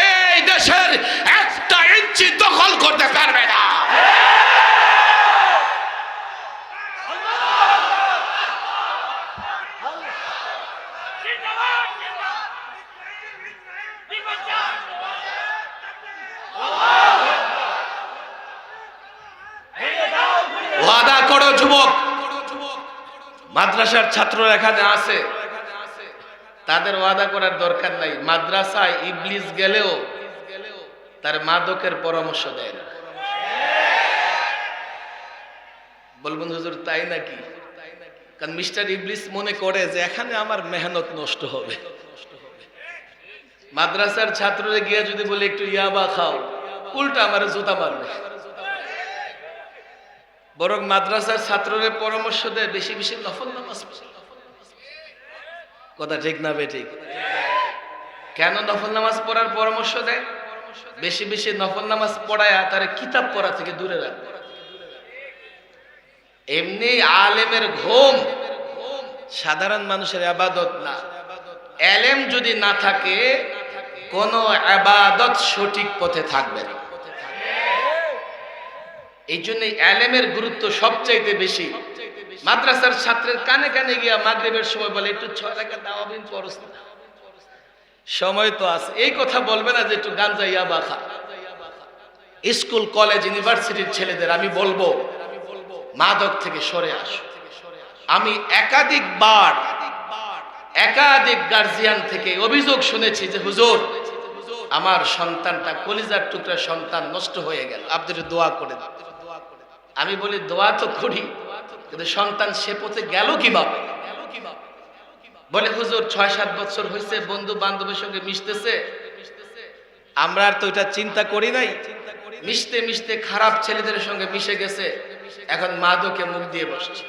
এই দেশের একটা ইঞ্চি দখল করতে পারবে না। ওয়াদা করো যুবক। মাদ্রাসার ছাত্ররা এখানে আছে, তাদের ওয়াদা করার দরকার নাই। মাদ্রাসায় ইবলিস গেলেও তার মাদকের পরামর্শ দেয় না। বলবেন হুজুর তাই নাকি? কারণ মিস্টার ইবলিস মনে করে যে এখানে আমার মেহনত নষ্ট হবে। মাদ্রাসার ছাত্ররা গিয়ে যদি বলে একটু ইয়াবা খাও, উল্টা আমার জুতা মারবে। বরং মাদ্রাসার ছাত্রদের পরামর্শ দেয় বেশি বেশি নফল নামাজ। কথা ঠিক না বেঠিক? কেন নফল নামাজ পড়ার পরামর্শ দেয়? বেশি বেশি নফল নামাজ পড়ায় তার কিতাব পড়া থেকে দূরে রাখবে। এমনি আলেমের ঘুম সাধারণ মানুষের ইবাদত না। এলেম যদি না থাকে, কোন ইবাদত সঠিক পথে থাকবে না। এই জন্য এলেমের গুরুত্ব সবচাইতে বেশি। মাদ্রাসার ছাত্রের কানে কানে গিয়া মাগরিবের সময় বলে একটু ৬ রাকাত দাওয়াবিন পড়স না, সময় তো আছে। এই কথা বলবে না যে একটু গাঞ্জা ইয়াবা খা। স্কুল, কলেজ, ইউনিভার্সিটির ছেলেদের আমি বলবো মাদক থেকে সরে আসো। আমি একাধিক গার্জিয়ান থেকে অভিযোগ শুনেছি যে হুজুর, আমার সন্তানটা কলিজার টুকরা সন্তান নষ্ট হয়ে গেল, আপনি একটু দোয়া করে দেন। আমি বলি দোয়া তো করি, কিন্তু সন্তান সে পথে গেল কিভাবে? বলে হুজুর ৬-৭ বছর হয়েছে, বন্ধু বান্ধবের সঙ্গে মিশতেছে, আমরা আর তো এটা চিন্তা করি নাই। মিশতে মিশতে খারাপ ছেলেদের সঙ্গে মিশে গেছে, এখন মাদকে মুখ দিয়ে বসছে।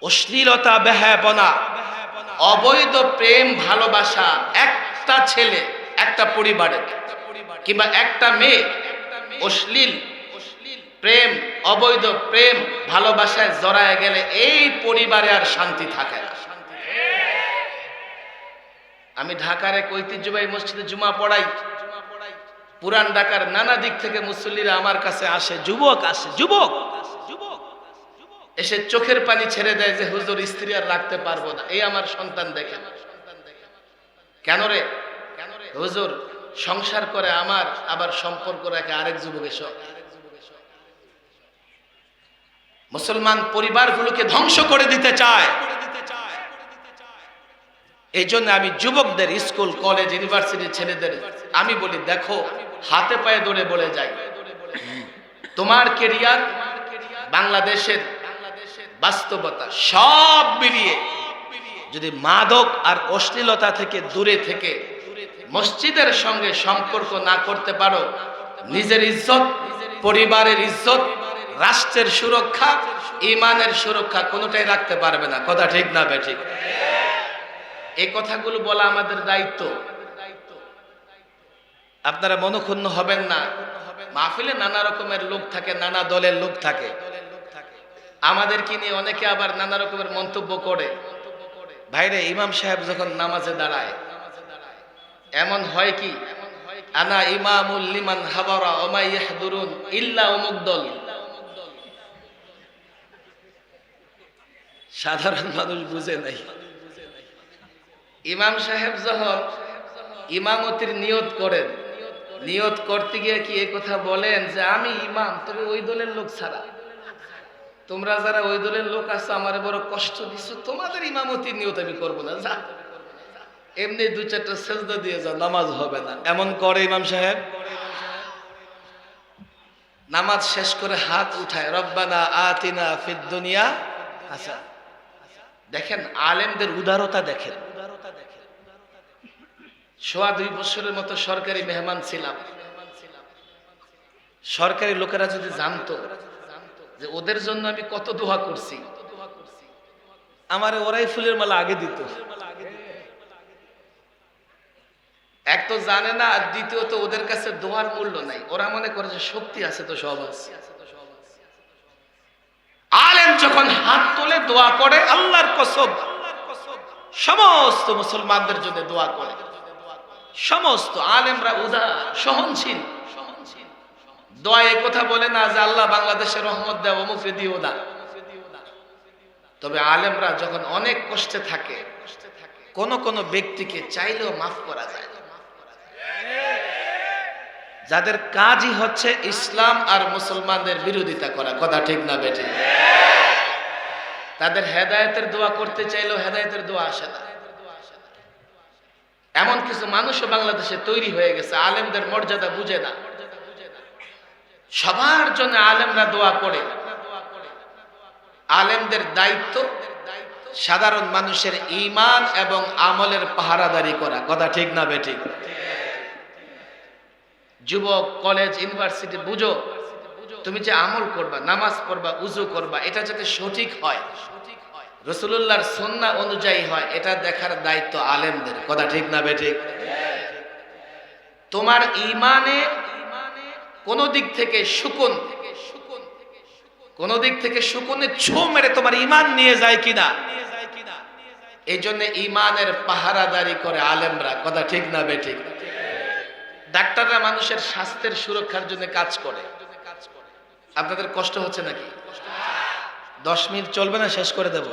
অশ্লীলতা, বেহায়াপনা, অবৈধ প্রেম ভালোবাসা একটা ছেলে, একটা পরিবারে কিংবা একটা মেয়ে অশ্লীল প্রেম, অবৈধ প্রেম ভালোবাসায় জড়ায় গেলে এই পরিবারে আর শান্তি থাকে না। আমি ঢাকার এক ঐতিহ্যবাহী মসজিদে জুমা পড়াই। পুরান ঢাকার নানা দিক থেকে মুসল্লিরা আমার কাছে আসে, যুবক আসে, যুবক এসে চোখের পানি ছেড়ে দেয় যে হুজুর স্ত্রী আর রাখতে পারবো না, এই আমার সন্তান দেখেন। কেন রে? হুজুর সংসার করে আমার, আবার সম্পর্ক রাখে আরেক যুবকের সঙ্গে। মুসলমান পরিবারগুলোকে ধ্বংস করে দিতে চায়। এই জন্য আমি যুবকদের, স্কুল, কলেজ, ইউনিভার্সিটির ছেলেদের আমি বলি, দেখো হাতে পায়ে ধরে বলে যাই, তোমার কেরিয়ার, বাংলাদেশের বাস্তবতা সব মিলিয়ে যদি মাদক আর অশ্লীলতা থেকে দূরে থেকে মসজিদের সঙ্গে সম্পর্ক না করতে পারো, নিজের ইজ্জত, পরিবারের ইজ্জত, রাষ্ট্রের সুরক্ষা, ইমানের সুরক্ষা কোনোটাই রাখতে পারবে না। কথা ঠিক না বেঠিক? এই কথাগুলো বলা আমাদের দায়িত্ব। আপনারা মনোক্ষুণ্ণ হবেন না। মাহফিলে নানা রকমের লোক থাকে, নানা দলের লোক থাকে। আমাদেরকে নিয়ে অনেকে আবার নানা রকমের মন্তব্য করে। ভাইরে, ইমাম সাহেব যখন নামাজে দাঁড়ায়, এমন হয় কি, আনা ইমামুল লিমান হাবারা ওমা ইয়াহদুরুন ইল্লা অমুক দল। সাধারণ মানুষ বুঝে নাই। ইমাম সাহেব যখন ইমামতির নিয়ত করেন, নিয়ত করতে গিয়ে কি এই কথা বলেন যে আমি ইমাম, তবে ওই দলের লোক ছাড়া তোমরা যারা ওই দলের লোক আছো আমারে বড় কষ্ট দিছো, তোমাদের ইমামতির নিয়ত আমি করবো না, যা এমনি দুই চারটা সেজদা দিয়ে যাও, নামাজ হবে না। এমন করে ইমাম সাহেব। নামাজ শেষ করে হাত উঠায়, রব্বানা আতিনা ফিদ দুনিয়া হাসানা। দেখেন আলেমদের উদারতা, দেখেন। 2.5 বছরের মতো সরকারি মেহমান ছিলাম। সরকারি লোকেরা যদি জানতো যে ওদের জন্য আমি কত দোয়া করছি, আমারে ওরাই ফুলের মালা আগে দিত। এক তো জানে না, আর দ্বিতীয়ত ওদের কাছে দোয়ার মূল্য নাই। ওরা মনে করে যে শক্তি আছে তো সব আছে। আলেম যখন হাত তুলে দোয়া করে, আল্লাহর কসম সমস্ত মুসলমানদের জন্য দোয়া করে। সমস্ত আলেমরা উদার, সহনশীল। দোয়া এই কথা বলে না যে আল্লাহ বাংলাদেশে রহমত দেও, অমুকে দিও না। তবে আলেমরা যখন অনেক কষ্টে থাকে, কোন কোন ব্যক্তিকে চাইলেও মাফ করা যায়। যাদের কাজই হচ্ছে ইসলাম আর মুসলমানদের বিরোধিতা করা। কথা ঠিক না বেঠিক? তাদের হেদায়েতের দোয়া করতে চাইলেও হেদায়েতের দোয়া আসে না। এমন কিছু মানুষও বাংলাদেশে তৈরি হয়ে গেছে, আলেমদের মর্যাদা বুঝে না। সবার জন্য আলেমরা দোয়া করে। আলেমদের দায়িত্ব সাধারণ মানুষের ঈমান এবং আমলের পাহারাদারি করা। কথা ঠিক না বেঠিক? যুবক, কলেজ, ইউনিভার্সিটি, বুঝো তুমি যে আমল করবা, নামাজ পড়বা, উজু করবা, এটা যাতে সঠিক হয়, রাসূলুল্লাহর সুন্নাহ অনুযায়ী হয়, এটা দেখার দায়িত্ব আলেমদের। কথা ঠিক না বেঠিক? তোমার ঈমানে কোন দিক থেকে শুকুন, কোন দিক থেকে শুকুনে ছো মেরে তোমার ঈমান নিয়ে যায় কিনা, এই জন্য ঈমানের পাহারাদারি করে আলেমরা। কথা ঠিক না বেঠিক? ডাক্তাররা মানুষের স্বাস্থ্যের সুরক্ষার জন্য কাজ করে। আপনাদের কষ্ট হচ্ছে নাকি? 10 মিনিট চলবে না, শেষ করে দেব।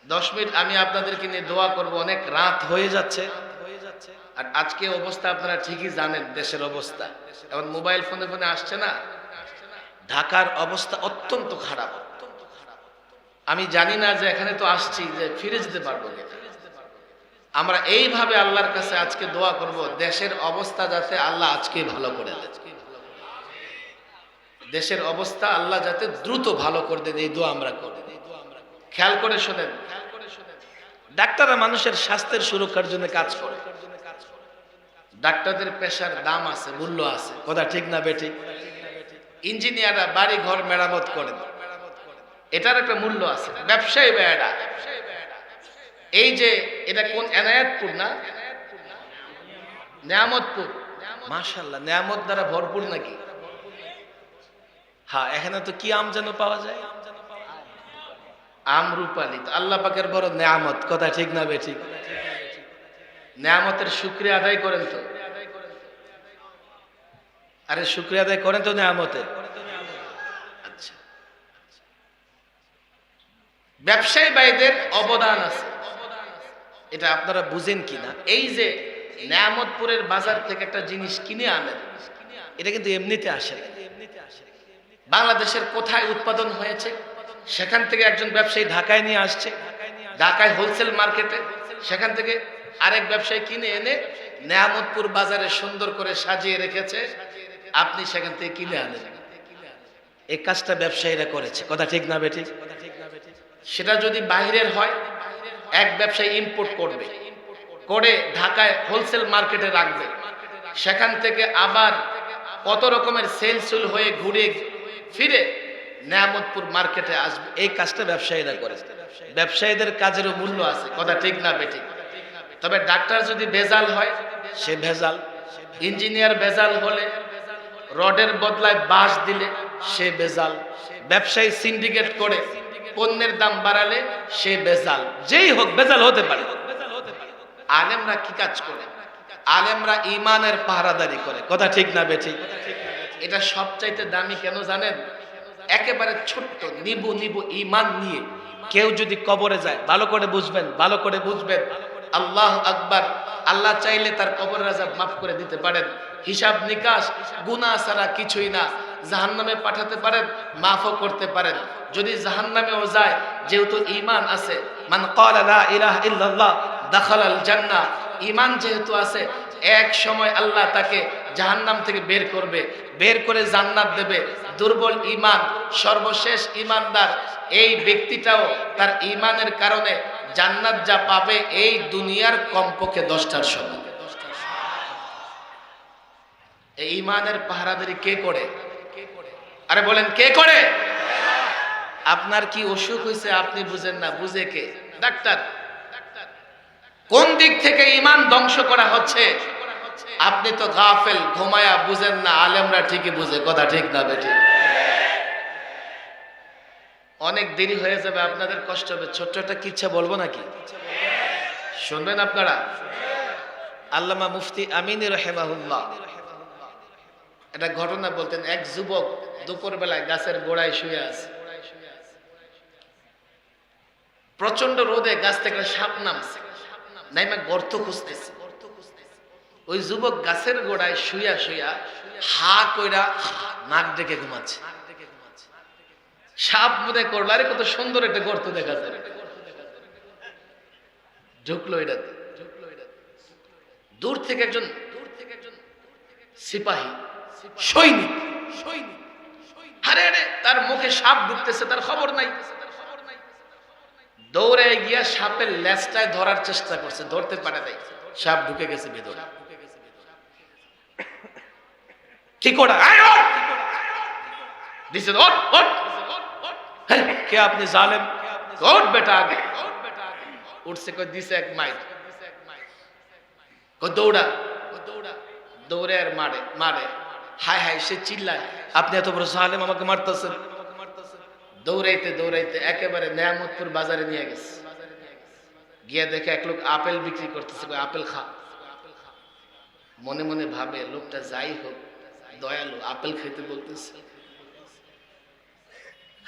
10 মিনিট আমি আপনাদেরকে নিয়ে দোয়া করব। অনেক রাত হয়ে যাচ্ছে, আর আজকে অবস্থা আপনারা ঠিকই জানেন, দেশের অবস্থা। এখন মোবাইল ফোনে ফোনে আসছে না, ঢাকার অবস্থা অত্যন্ত খারাপ। আমি জানি না যে এখানে তো আসছি যে ফিরে যেতে পারবো কিনা। আমরা এইভাবে আল্লাহর কাছে আজকে দোয়া করব, দেশের অবস্থা যাতে আল্লাহ আজকে ভালো করে দেন। দেশের অবস্থা আল্লাহ যাতে দ্রুত ভালো করে দেন, এই দোয়া আমরা করব। খেয়াল করে শোনেন, ডাক্তাররা মানুষের স্বাস্থ্যের সুরক্ষার জন্য কাজ করে। ডাক্তারদের পেশার দাম আছে, মূল্য আছে। কথা ঠিক না বেঠিক? ইঞ্জিনিয়াররা বাড়ি ঘর মেরামত করেন, এটার একটা মূল্য আছে। ব্যবসায়ী ভাইয়েরা, এই যে এটা কোন এনায়েতপুর না নিয়ামতপুর, মাশাআল্লাহ, নিয়ামত দ্বারা ভরপুর নাকি? হ্যাঁ, এখানে তো কি আম যেন পাওয়া যায়, আমরুপালি। তো আল্লাহ পাকের বড় নিয়ামত। কথা ঠিক না বেঠিক? নিয়ামতের শুকরিয়া আদায় করেন তো। আরে শুকরিয়া আদায় করেন তো নিয়ামতের। আচ্ছা, ব্যবসায়ী ভাইদের অবদান আছে, এটা আপনারা বুঝেন কিনা? এই যে নিয়ামতপুরের বাজার থেকে একটা জিনিস কিনে আনেন, এটা কিন্তু এমনিতে আসে না। বাংলাদেশের কোথায় উৎপাদন হয়েছে, সেখান থেকে একজন ব্যবসায়ী ঢাকায় নিয়ে আসছে, ঢাকায় হোলসেল মার্কেটে, সেখান থেকে আরেক ব্যবসায়ী কিনে এনে নিয়ামতপুর বাজারে সুন্দর করে সাজিয়ে রেখেছে, আপনি সেখান থেকে কিনে আনেন। এই কাজটা ব্যবসায়ীরা করেছে। কথা ঠিক না বেঠিক? সেটা যদি বাইরের হয়, এক ব্যবসায়ী ইম্পোর্ট করবে, করে ঢাকায় হোলসেল মার্কেটে রাখবে, সেখান থেকে আবার কত রকমের সেলসুল হয়ে ঘুরে ফিরে নেয়ামতপুর মার্কেটে আসবে। এই কাজটা ব্যবসায়ীরা করে। ব্যবসায়ীদের কাজেরও মূল্য আছে, কথা ঠিক না বেঠিক? তবে ডাক্তার যদি ভেজাল হয়, সে ভেজাল। ইঞ্জিনিয়ার ভেজাল হলে, রডের বদলায় বাঁশ দিলে সে ভেজাল, ব্যবসায়ী সিন্ডিকেট করে পণ্যের দাম বাড়ালে সে ভেজাল। যেই হোক ভেজাল হতে পারে। আলেমরা কি কাজ করে? আলেমরা ইমানের পাহারাদারি করে, কথা ঠিক না বেঠিক? এটা সবচাইতে দামি কেন জানেন? একেবারে ছোট্ট নিবু নিবু ইমান নিয়ে কেউ যদি কবরে যায়, ভালো করে বুঝবেন, ভালো করে বুঝবেন, আল্লাহ আকবার, আল্লাহ চাইলে তার কবরের আযাব মাফ করে দিতে পারেন। হিসাব নিকাশ গুনাহ ছাড়া কিছুই না। জাহান্নামে পাঠাতে পারেন, মাফও করতে পারেন। যদি জাহান্নামেও যায়, যেহেতু ঈমান আছে, মান ক্বালা লা ইলাহা ইল্লাল্লাহ দাখালাল জান্নাহ, ঈমান যেহেতু আছে, এক সময় আল্লাহ তাকে জাহান্নাম থেকে বের করবে, বের করে জান্নাত দেবে। দুর্বল ঈমান, সর্বশেষ ঈমানদার এই ব্যক্তিটাও তার ঈমানের কারণে জান্নাত যা পাবে এই দুনিয়ার কমপক্ষে 10টার সমান। এই ঈমানের পাহারাদারি কে করে? আরে বলেন কে করে? আপনার কি অসুখ হয়েছে আপনি বুঝেন না, বুঝে কে? ডাক্তার। কোন দিক থেকে ঈমান ধ্বংস করা হচ্ছে আপনি তো গাফেল, ঘুমায়া বুঝেন না। আলেমরা ঠিকই বুঝে, কথা ঠিক না বেঠিক? অনেক দেরি হয়ে যাবে, আপনাদের কষ্ট হবে। ছোট্ট একটা কিচ্ছা বলবো নাকি? শুনবেন আপনারা? আল্লামা মুফতি আমিন রাহিমাহুল্লাহ একটা ঘটনা বলতেন। এক যুবক দুপুর বেলায় গাছের গোড়ায় শুয়ে আছে। প্রচন্ড রোদে গাছ থেকে সাপ নামছে, নাইমা গর্ত খুঁজতেছে। ওই যুবক গাছের গোড়ায় শুয়া শুয়া হা কইরা নাক ডেকে ঘুমাচ্ছে। সাপ মনে করলো আরে কত সুন্দর একটা গর্ত দেখা যায়, ঢুকলো এটাতে। দূর থেকে একজন সিপাহী সৈনিক, আরে আরে তার মুখে সাপ ঢুকতেছে, তার খবর নাই। দৌড়ে গিয়া সাপের লেজটায় ধরার চেষ্টা করছে, ধরতে পারে নাই, সাপ ঢুকে গেছে ভেতরে। কি করা দিছে, ওঠ ওঠ, কে আপনি জালেম? ওঠ বেটা আগে। উঠছে, কই দিছে এক মাইল, কই দৌড়া, দৌড়ে আর মারে মারে, হায় হায় সে চিল্লায়, আপনি এত বড় জালেম, আমাকে মারতেছেন। দৌড়াইতে দৌড়াইতে একেবারে নেয়ামতপুর বাজারে নিয়ে গেছে। গিয়ে দেখে এক লোক আপেল বিক্রি করতেছে, কই আপেল খা। মনে মনে ভাবে লোকটা যাই হোক দয়ালু, আপেল খাইতে বলতেছে,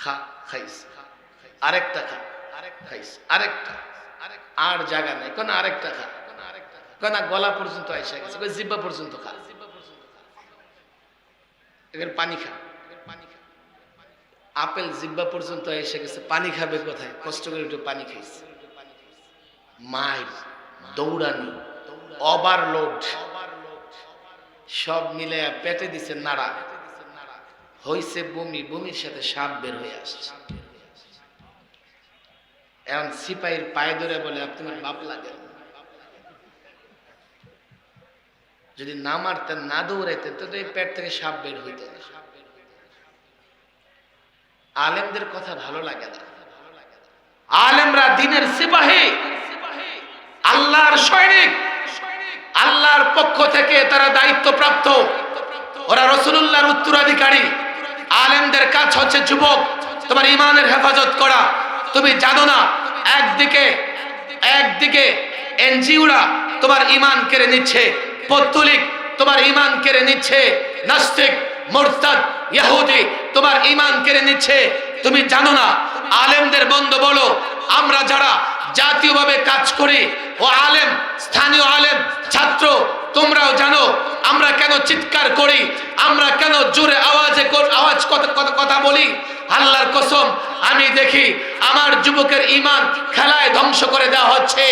খা। খাইস, আরেকটা খা, খাইস আরেকটা, আর জায়গা নাই, কোন আরেকটা খা, কোন গলা পর্যন্ত আইসা গেছে, কই জিহ্বা পর্যন্ত খা, এবার পানি খা। আপেল জিহ্বা পর্যন্ত এসে গেছে, পানি খাবে কোথায়? কষ্ট করে একটু পানি খাইছে। মাইর, দৌড়ানি, ওভারলোড সব মিলে পেটে দিছে নাড়া, হইছে বমি, বমির সাথে সাপ বের হয়ে আসছে। এখন সিপাহীর পায়ে ধরে বলে আপনার বাপ লাগে, যদি না মারতেন না দৌড়াইতেন তো এই পেট থেকে সাপ বের হইত না। আলেমদের কথা ভালো লাগে না। আলেমরা দিনের সিপাহী, আল্লাহর সৈনিক, আল্লাহর পক্ষ থেকে তারা দায়িত্বপ্রাপ্ত, ওরা রাসূলুল্লাহর উত্তরাধিকারী। আলেমদের কাজ হচ্ছে যুবক তোমার ইমানের হেফাজত করা। তুমি জানো না একদিকে এনজিওরা তোমার ইমান কেড়ে নিচ্ছে, পত্তলিক তোমার ইমান কেড়ে নিচ্ছে, নাস্তিক মুরতাদ ইহুদি তোমার ইমান কেড়ে নিচ্ছে। তুমি জানো না আলেমদের বন্ধ বলো। আমরা যারা জাতীয়ভাবে কাজ করি, ও আলেম, স্থানীয় আলেম, ছাত্র, তোমরাও জানো আমরা কেন চিৎকার করি, আমরা কেন জোরে আওয়াজ কথা বলি। আল্লাহর কসম, আমি দেখি আমার যুবকের ইমান খেলায় ধ্বংস করে দেওয়া হচ্ছে।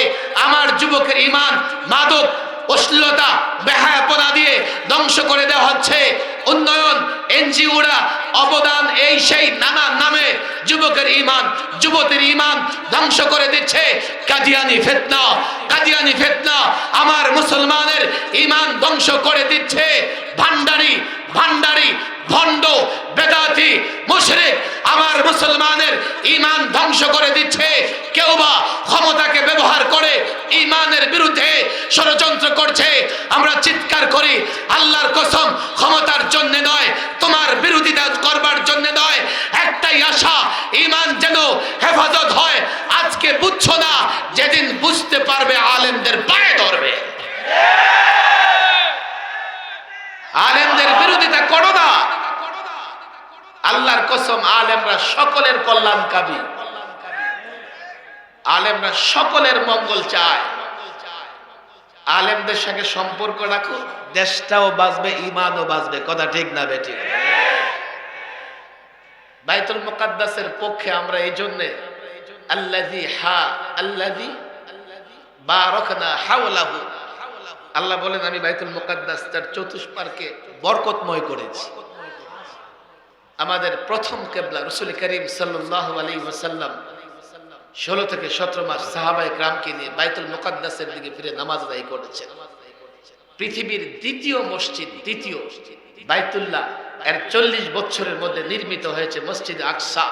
আমার যুবকের ইমান মাদক, অশ্লীলতা, বেহায়াপনা দিয়ে ধ্বংস করে দেওয়া হচ্ছে। উন্নয়ন গেঞ্জি উড়া অবদান, এই সেই নানা নামে যুবকের ঈমান, যুবতীর ঈমান ধ্বংস করে দিচ্ছে কাদিয়ানি ফিতনা। কাদিয়ানি ফিতনা আমার মুসলমানের ঈমান ধ্বংস করে দিচ্ছে। ভান্ডারি ভান্ডারি ভণ্ড বেদাতি মুশরিক আমার মুসলমানের ঈমান ধ্বংস করে দিচ্ছে। কেউ বা ক্ষমতাকে ব্যবহার করে ঈমানের বিরুদ্ধে ষড়যন্ত্র করছে। আমরা চিৎকার করি, আল্লাহর কসম, ক্ষমতার জন্য নয়, তোমার বিরোধিতা করবার জন্য নয়, একটাই আশা, ঈমান যেন হেফাজত হয়। আজকে বুঝছো না, যেদিন বুঝতে পারবে আলেমদের পায়ে ধরবে। আলেমদের বিরোধিতা করো না। আল্লাহর কসম, আলেমরা সকলের কল্যাণকামী, আলেমরা সকলের মঙ্গল চায়। আলেমদের সঙ্গে সম্পর্ক রাখো, দেশটাও বাঁচবে, ঈমানও বাঁচবে। কথা ঠিক না বেঠিক? বাইতুল মুকাদ্দাসের পক্ষে আমরা এই জন্যে আল্লাযী বারাকনা হাওলাহু, আল্লাহ বলেন আমি বাইতুল মুকাদ্দাস তার চতুষ্পার্কে বরকতময় করেছি। আমাদের প্রথম কিবলা রাসূল করিম সাল্লাল্লাহু আলাইহি ওয়াসাল্লাম 16 থেকে 17 মাস সাহাবায়ে کرامকে নিয়ে বাইতুল মুকাদ্দাসের দিকে ফিরে নামাজ আদায় করেছেন। পৃথিবীর দ্বিতীয় মসজিদ, দ্বিতীয় বাইতুল্লাহ এর 40 বছরের মধ্যে নির্মিত হয়েছে মসজিদ আকসা।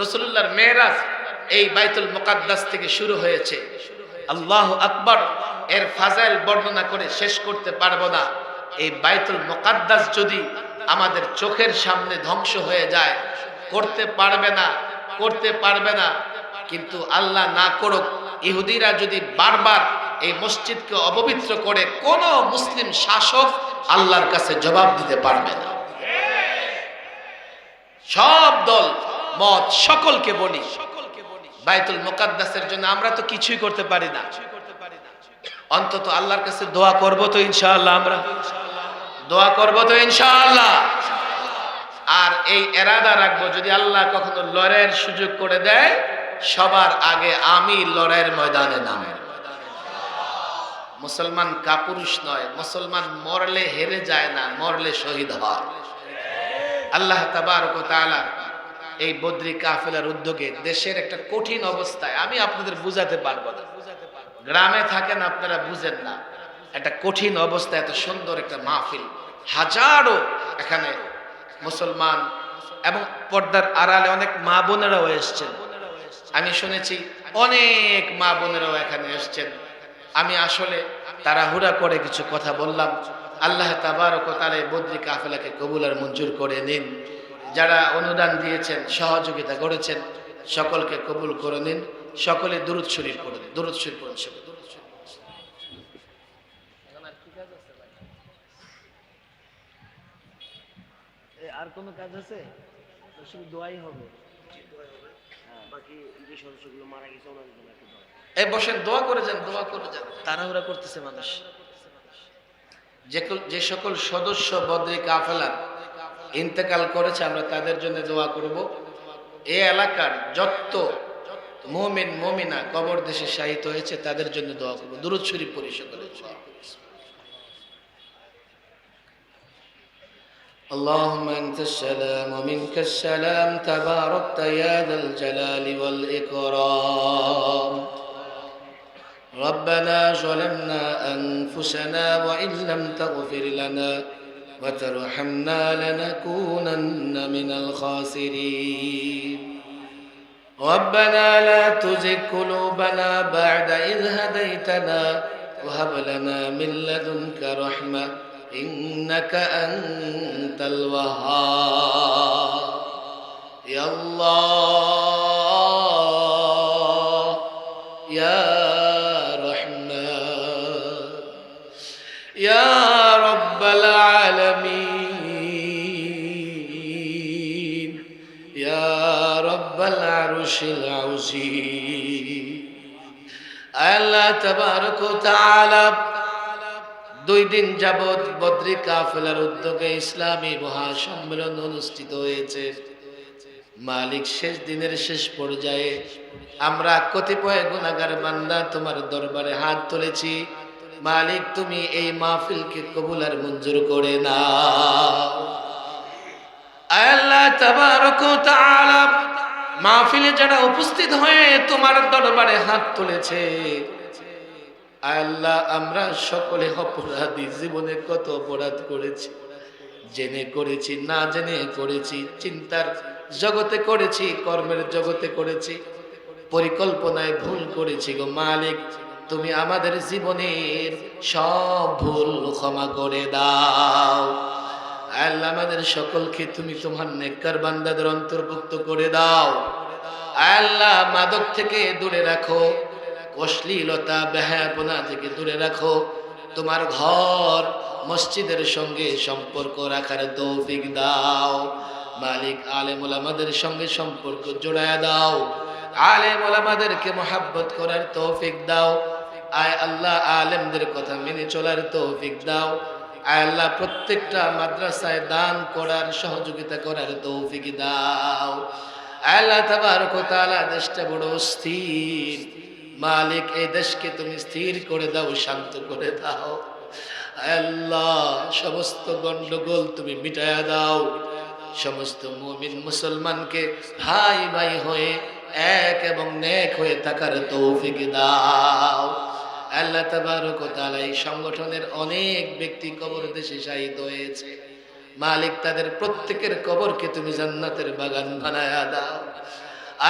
রাসূলুল্লাহর মেরাজ এই বাইতুল মুকাদ্দাস থেকে শুরু হয়েছে। আল্লাহু আকবার, এর ফাজাইল বর্ণনা করে শেষ করতে পারবো না। এই বাইতুল মুকাদ্দাস যদি আমাদের চোখের সামনে ধ্বংস হয়ে যায়, করতে পারবে না, করতে পারবে না। কিন্তু আল্লাহ না করুক, ইহুদিরা যদি বারবার এই মসজিদকে অপবিত্র করে, কোন মুসলিম শাসক আল্লাহর কাছে জবাব দিতে পারবে না। সব দল মত সকলকে বলি, বাইতুল মুকাদ্দাসের জন্য আমরা তো কিছুই করতে পারি না, অন্তত আল্লাহর কাছে দোয়া করব তো ইনশাআল্লাহ। আমরা দোয়া করব তো ইনশাআল্লাহ। আর এই এরাদা রাখবো, যদি আল্লাহ কখনো লড়াইয়ের সুযোগ করে দেয়, সবার আগে আমি লড়াইয়ের ময়দানে নামব। মুসলমান কাপুরুষ নয়, মুসলমান মরলে হেরে যায় না, মরলে শহীদ হয়। আল্লাহ তাবারক ওয়া তাআলা এই বদরি কাফেলার উদ্যোগে দেশের একটা কঠিন অবস্থায়, আমি আপনাদের বুঝাতে পারবো না, গ্রামে থাকেন আপনারা বুঝেন না, একটা কঠিন অবস্থা, এত সুন্দর একটা মাহফিল, হাজারো এখানে মুসলমান এবং পর্দার আড়ালে অনেক মা বোনেরাও এসছেন। আমি শুনেছি অনেক মা বোনেরাও এখানে এসছেন। আমি আসলে তাড়াহুড়া করে কিছু কথা বললাম। আল্লাহ তাবারক ওয়া তাআলা বদরি কাফেলাকে কবুল আর মঞ্জুর করে নিন। যারা অনুদান দিয়েছেন, সহযোগিতা করেছেন, সকলকে কবুল করে নিন। সকলে দুরূদ শরীফ পড়ুন, দুরূদ শরীফ পড়ুন। আর কোনো কাজ আছে? শুধু দোয়াই হবে। বাকি যে সদস্যগুলো মারা গেছে ওনাদের জন্য একটু দোয়া। এই বসেন, দোয়া করে যান, দোয়া করে যান। তাড়াহুড়া করতেছে মানুষ। যে সকল সদস্য বদরি কাফেলার ইন্তেকাল করেছে, আমরা তাদের জন্য দোয়া করব। এই এলাকার যত মুমিন মুমিনা কবর দেশে শাহিদ হয়েছে তাদের জন্য দোয়া করব। দুরূদ শরীফ পড়ি সকলে। اللهم أنت السلام ومنك السلام تباركت يا ذا الجلال والإكرام ربنا ظلمنا أنفسنا وإن لم تغفر لنا وترحمنا لنكونن من الخاسرين ربنا لا تزغ قلوبنا بعد إذ هديتنا وهب لنا من لدنك رحمة إنك أنت الوهاب يا الله يا رحمن يا رب العالمين يا رب العرش العظيم الله تبارك وتعالى 2 দিন যাবত বদরি কাফেলার উদ্যোগে ইসলামী মহাসম্মেলন অনুষ্ঠিত হয়েছে। মালিক, শেষ দিনের শেষ পর্যায়ে আমরা কতিপয় গুনাহগার বান্দা তোমার দরবারে হাত তুলেছি। মালিক, তুমি এই মাহফিলকে কবুল আর মঞ্জুর করে নাও। তাবারক ওয়া তাআলা মাহফিলে যারা উপস্থিত হয়ে তোমার দরবারে হাত তুলেছে, আল্লাহ আমরা সকলে অপরাধী, জীবনে কত অপরাধ করেছি, জেনে করেছি না জেনে করেছি, চিন্তার জগতে করেছি, কর্মের জগতে করেছি, পরিকল্পনায় ভুল করেছি গো মালিক। তুমি আমাদের জীবনের সব ভুল ক্ষমা করে দাও আল্লাহ। আমাদের সকলকে তুমি তোমার নেককার বান্দাদের অন্তর্ভুক্ত করে দাও আল্লাহ। মাদক থেকে দূরে রাখো, অশ্লীলতা বেহায়াপনা থেকে দূরে রাখো। তোমার ঘর মসজিদের সঙ্গে সম্পর্ক রাখার তৌফিক দাও মালিক। আলেম ওলামাদের সঙ্গে সম্পর্ক জোড়ায় দাও, আলেম ওলামাদেরকে মহাব্বত করার তৌফিক দাও। আয় আল্লাহ আলেমদের কথা মেনে চলার তৌফিক দাও। আয় আল্লাহ প্রত্যেকটা মাদ্রাসায় দান করার সহযোগিতা করার তৌফিক দাও আল্লাহ। তাবারক ওয়া তাআলা দেশটা বড় অস্থির মালিক, এই দেশকে তুমি স্থির করে দাও, শান্ত করে দাও আল্লাহ। সমস্ত গন্ডগোল তুমি মিটায়া দাও, সমস্ত মুমিন মুসলমানকে ভাই ভাই হয়ে এক এবং নেক হয়ে থাকার তৌফিক দাও আল্লাহ। তাবারক ওয়া তাআলা এই সংগঠনের অনেক ব্যক্তি কবর দেশে শাহিদ হয়েছে মালিক, তাদের প্রত্যেকের কবরকে তুমি জান্নাতের বাগান বানায়া দাও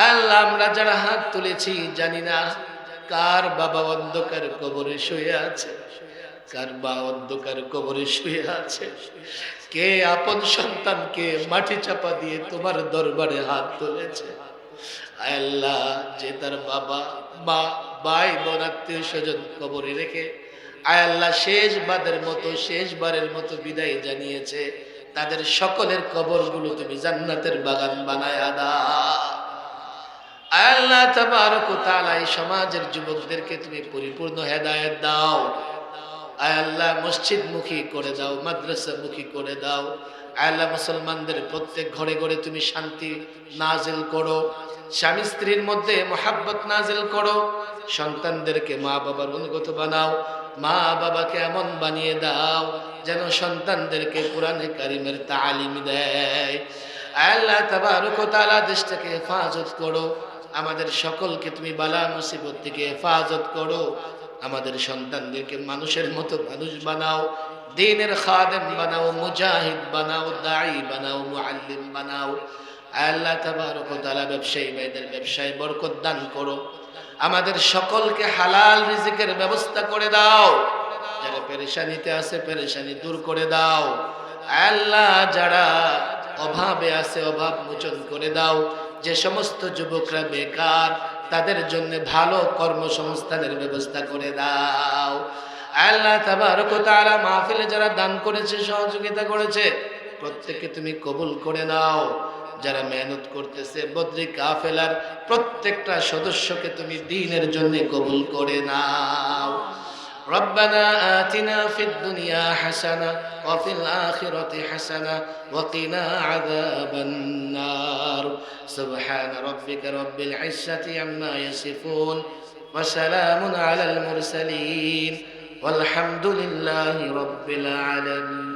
আল্লাহ। আমরা যারা হাত তুলেছি জানি না কার বাবা অন্ধকার কবরে শুয়ে আছে, কার মা অন্ধকার কবরে শুয়ে আছে, কে আপন সন্তানকে মাটি চাপা দিয়ে তোমার দরবারে হাত তুলেছে আল্লাহ। যে তার বাবা মা ভাই বোন আত্মীয় স্বজন কবরে রেখে আল্লাহ শেষবারের মতো বিদায় জানিয়েছে, তাদের সকলের কবরগুলো তুমি জান্নাতের বাগান বানায়া দাও আল্লাহ। তাবারক ওয়া তাআলা এই সমাজের যুবকদেরকে তুমি পরিপূর্ণ হেদায়েত দাও আল্লাহ। মসজিদ মুখী করে দাও, মাদ্রাসা মুখী করে দাও আল্লাহ। মুসলমানদের প্রত্যেক ঘরে ঘরে তুমি শান্তি নাজিল করো, স্বামী স্ত্রীর মধ্যে মহাব্বত নাজিল করো, সন্তানদেরকে মা বাবার অনুগত বানাও, মা বাবাকে এমন বানিয়ে দাও যেন সন্তানদেরকে কোরআনে কারিমের তালিম দেয় আল্লাহ। তাবারক ওয়া তাআলা দেশটাকে হেফাজত করো, আমাদের সকলকে তুমি বালা মুসিবত থেকে হেফাজত করো, আমাদের সন্তানদেরকে মানুষের মতো মানুষ বানাও, দ্বীনের খাদেম বানাও, মুজাহিদ বানাও, দাঈ বানাও, মুআল্লিম বানাও আল্লাহ। তাবারক ওয়া তাআলা ব্যবসায়ী ভাইদের ব্যবসায় বরকত দান করো, আমাদের সকলকে হালাল রিজিকের ব্যবস্থা করে দাও, যারা পেরেশানিতে আছে পেরেশানি দূর করে দাও আল্লাহ। যারা অভাবে আছে অভাব মোচন করে দাও, যে সমস্ত যুবকরা বেকার তাদের জন্য ভালো কর্মসংস্থানের ব্যবস্থা করে দাও আল্লাহ। তাবারক ওয়া তাআলা মাহফিলে যারা দান করেছে সহযোগিতা করেছে প্রত্যেককে তুমি কবুল করে নাও, যারা মেহনত করতেছে বদরি কাফেলার প্রত্যেকটা সদস্যকে তুমি দ্বীনের জন্য কবুল করে নাও। ربنا آتنا في الدنيا حسنة وفي الآخرة حسنة وقنا عذاب النار سبحان ربك رب العزة عما يصفون وسلام على المرسلين والحمد لله رب العالمين.